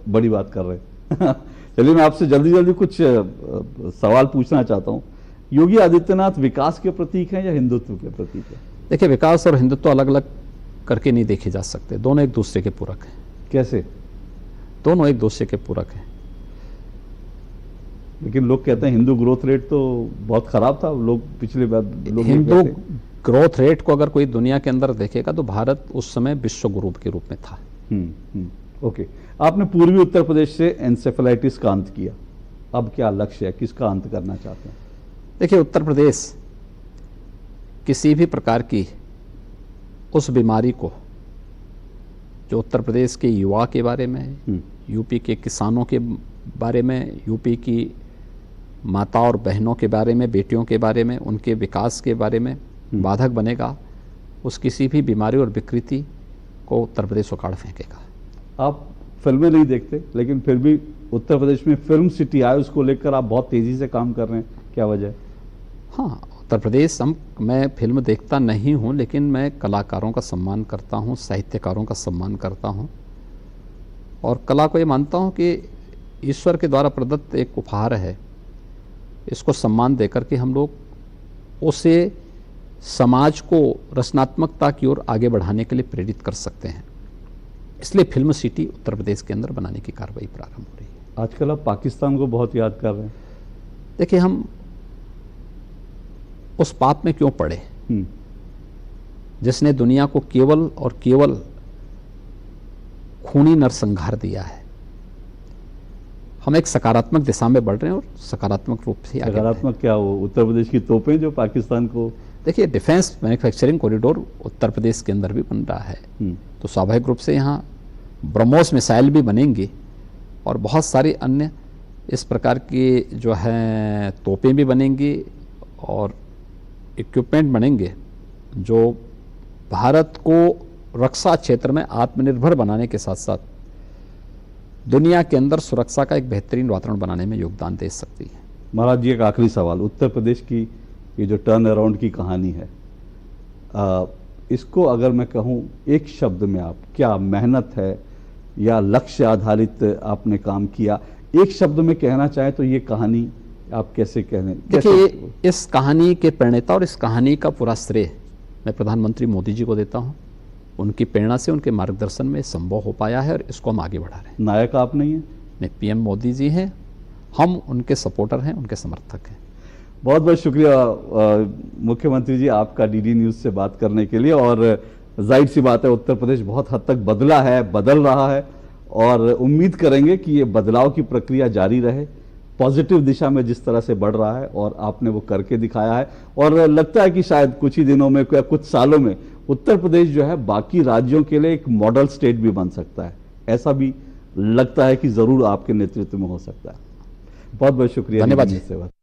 बड़ी बात कर रहे हैं। चलिए, मैं आपसे जल्दी जल्दी कुछ सवाल पूछना चाहता हूँ। योगी आदित्यनाथ विकास के प्रतीक हैं या हिंदुत्व के प्रतीक है? देखिए, विकास और हिंदुत्व अलग अलग करके नहीं देखे जा सकते, दोनों एक दूसरे के पूरक हैं। कैसे? दोनों एक दूसरे के पूरक हैं। लेकिन लोग कहते हैं हिंदू ग्रोथ रेट तो बहुत खराब था, लोग पिछले बार हिंदू ग्रोथ रेट को अगर कोई दुनिया के अंदर देखेगा तो भारत उस समय विश्व गुरु के रूप में था। ओके, आपने पूर्वी उत्तर प्रदेश से एंसेफेलाइटिस का अंत किया, अब क्या लक्ष्य है, किसका अंत करना चाहते हैं? देखिए, उत्तर प्रदेश किसी भी प्रकार की उस बीमारी को जो उत्तर प्रदेश के युवा के बारे में, यूपी के किसानों के बारे में, यूपी की माता और बहनों के बारे में, बेटियों के बारे में, उनके विकास के बारे में बाधक बनेगा, उस किसी भी बीमारी और विकृति को उत्तर प्रदेश उखाड़ फेंकेगा। आप फिल्में नहीं देखते, लेकिन फिर भी उत्तर प्रदेश में फिल्म सिटी आए, उसको लेकर आप बहुत तेजी से काम कर रहे हैं, क्या वजह है? हाँ, उत्तर प्रदेश मैं फिल्म देखता नहीं हूँ, लेकिन मैं कलाकारों का सम्मान करता हूँ, साहित्यकारों का सम्मान करता हूँ, और कला को ये मानता हूँ कि ईश्वर के द्वारा प्रदत्त एक उपहार है। इसको सम्मान देकर के हम लोग उसे समाज को रचनात्मकता की ओर आगे बढ़ाने के लिए प्रेरित कर सकते हैं। इसलिए फिल्म सिटी उत्तर प्रदेश के अंदर बनाने की कार्रवाई प्रारंभ हो रही है। आजकल आप पाकिस्तान को बहुत याद कर रहे हैं। देखिए, हम उस पाप में क्यों पड़े जिसने दुनिया को केवल और केवल खूनी नरसंहार दिया है। हम एक सकारात्मक दिशा में बढ़ रहे हैं और सकारात्मक रूप से आगे। सकारात्मक क्या हो? उत्तर प्रदेश की तोपें जो पाकिस्तान को, देखिए, defence manufacturing corridor Uttar Pradesh के अंदर भी बन रहा है, तो स्वाभाविक रूप से यहाँ ब्रह्मोस मिसाइल भी बनेंगी और बहुत सारी अन्य इस प्रकार की जो है तोपें भी बनेंगी और इक्विपमेंट बनेंगे जो भारत को रक्षा क्षेत्र में आत्मनिर्भर बनाने के साथ साथ दुनिया के अंदर सुरक्षा का एक बेहतरीन वातावरण बनाने में योगदान दे सकती है। महाराज जी, एक आखिरी सवाल, उत्तर प्रदेश की ये जो टर्न अराउंड की कहानी है, इसको अगर मैं कहूँ एक शब्द में, आप क्या मेहनत है या लक्ष्य आधारित आपने काम किया, एक शब्द में कहना चाहें तो ये कहानी आप कैसे कहने? देखिए, इस कहानी के प्रणेता और इस कहानी का पूरा श्रेय मैं प्रधानमंत्री मोदी जी को देता हूँ। उनकी प्रेरणा से, उनके मार्गदर्शन में संभव हो पाया है और इसको हम आगे बढ़ा रहे हैं। नायक आप नहीं हैं? नहीं, पीएम मोदी जी हैं, हम उनके सपोर्टर हैं, उनके समर्थक हैं। बहुत बहुत शुक्रिया मुख्यमंत्री जी आपका डीडी न्यूज़ से बात करने के लिए। और जाहिर सी बात है, उत्तर प्रदेश बहुत हद तक बदला है, बदल रहा है, और उम्मीद करेंगे कि ये बदलाव की प्रक्रिया जारी रहे, पॉजिटिव दिशा में जिस तरह से बढ़ रहा है, और आपने वो करके दिखाया है। और लगता है कि शायद कुछ ही दिनों में या कुछ सालों में उत्तर प्रदेश जो है बाकी राज्यों के लिए एक मॉडल स्टेट भी बन सकता है। ऐसा भी लगता है कि जरूर आपके नेतृत्व में हो सकता है। बहुत बहुत शुक्रिया, धन्यवाद जी।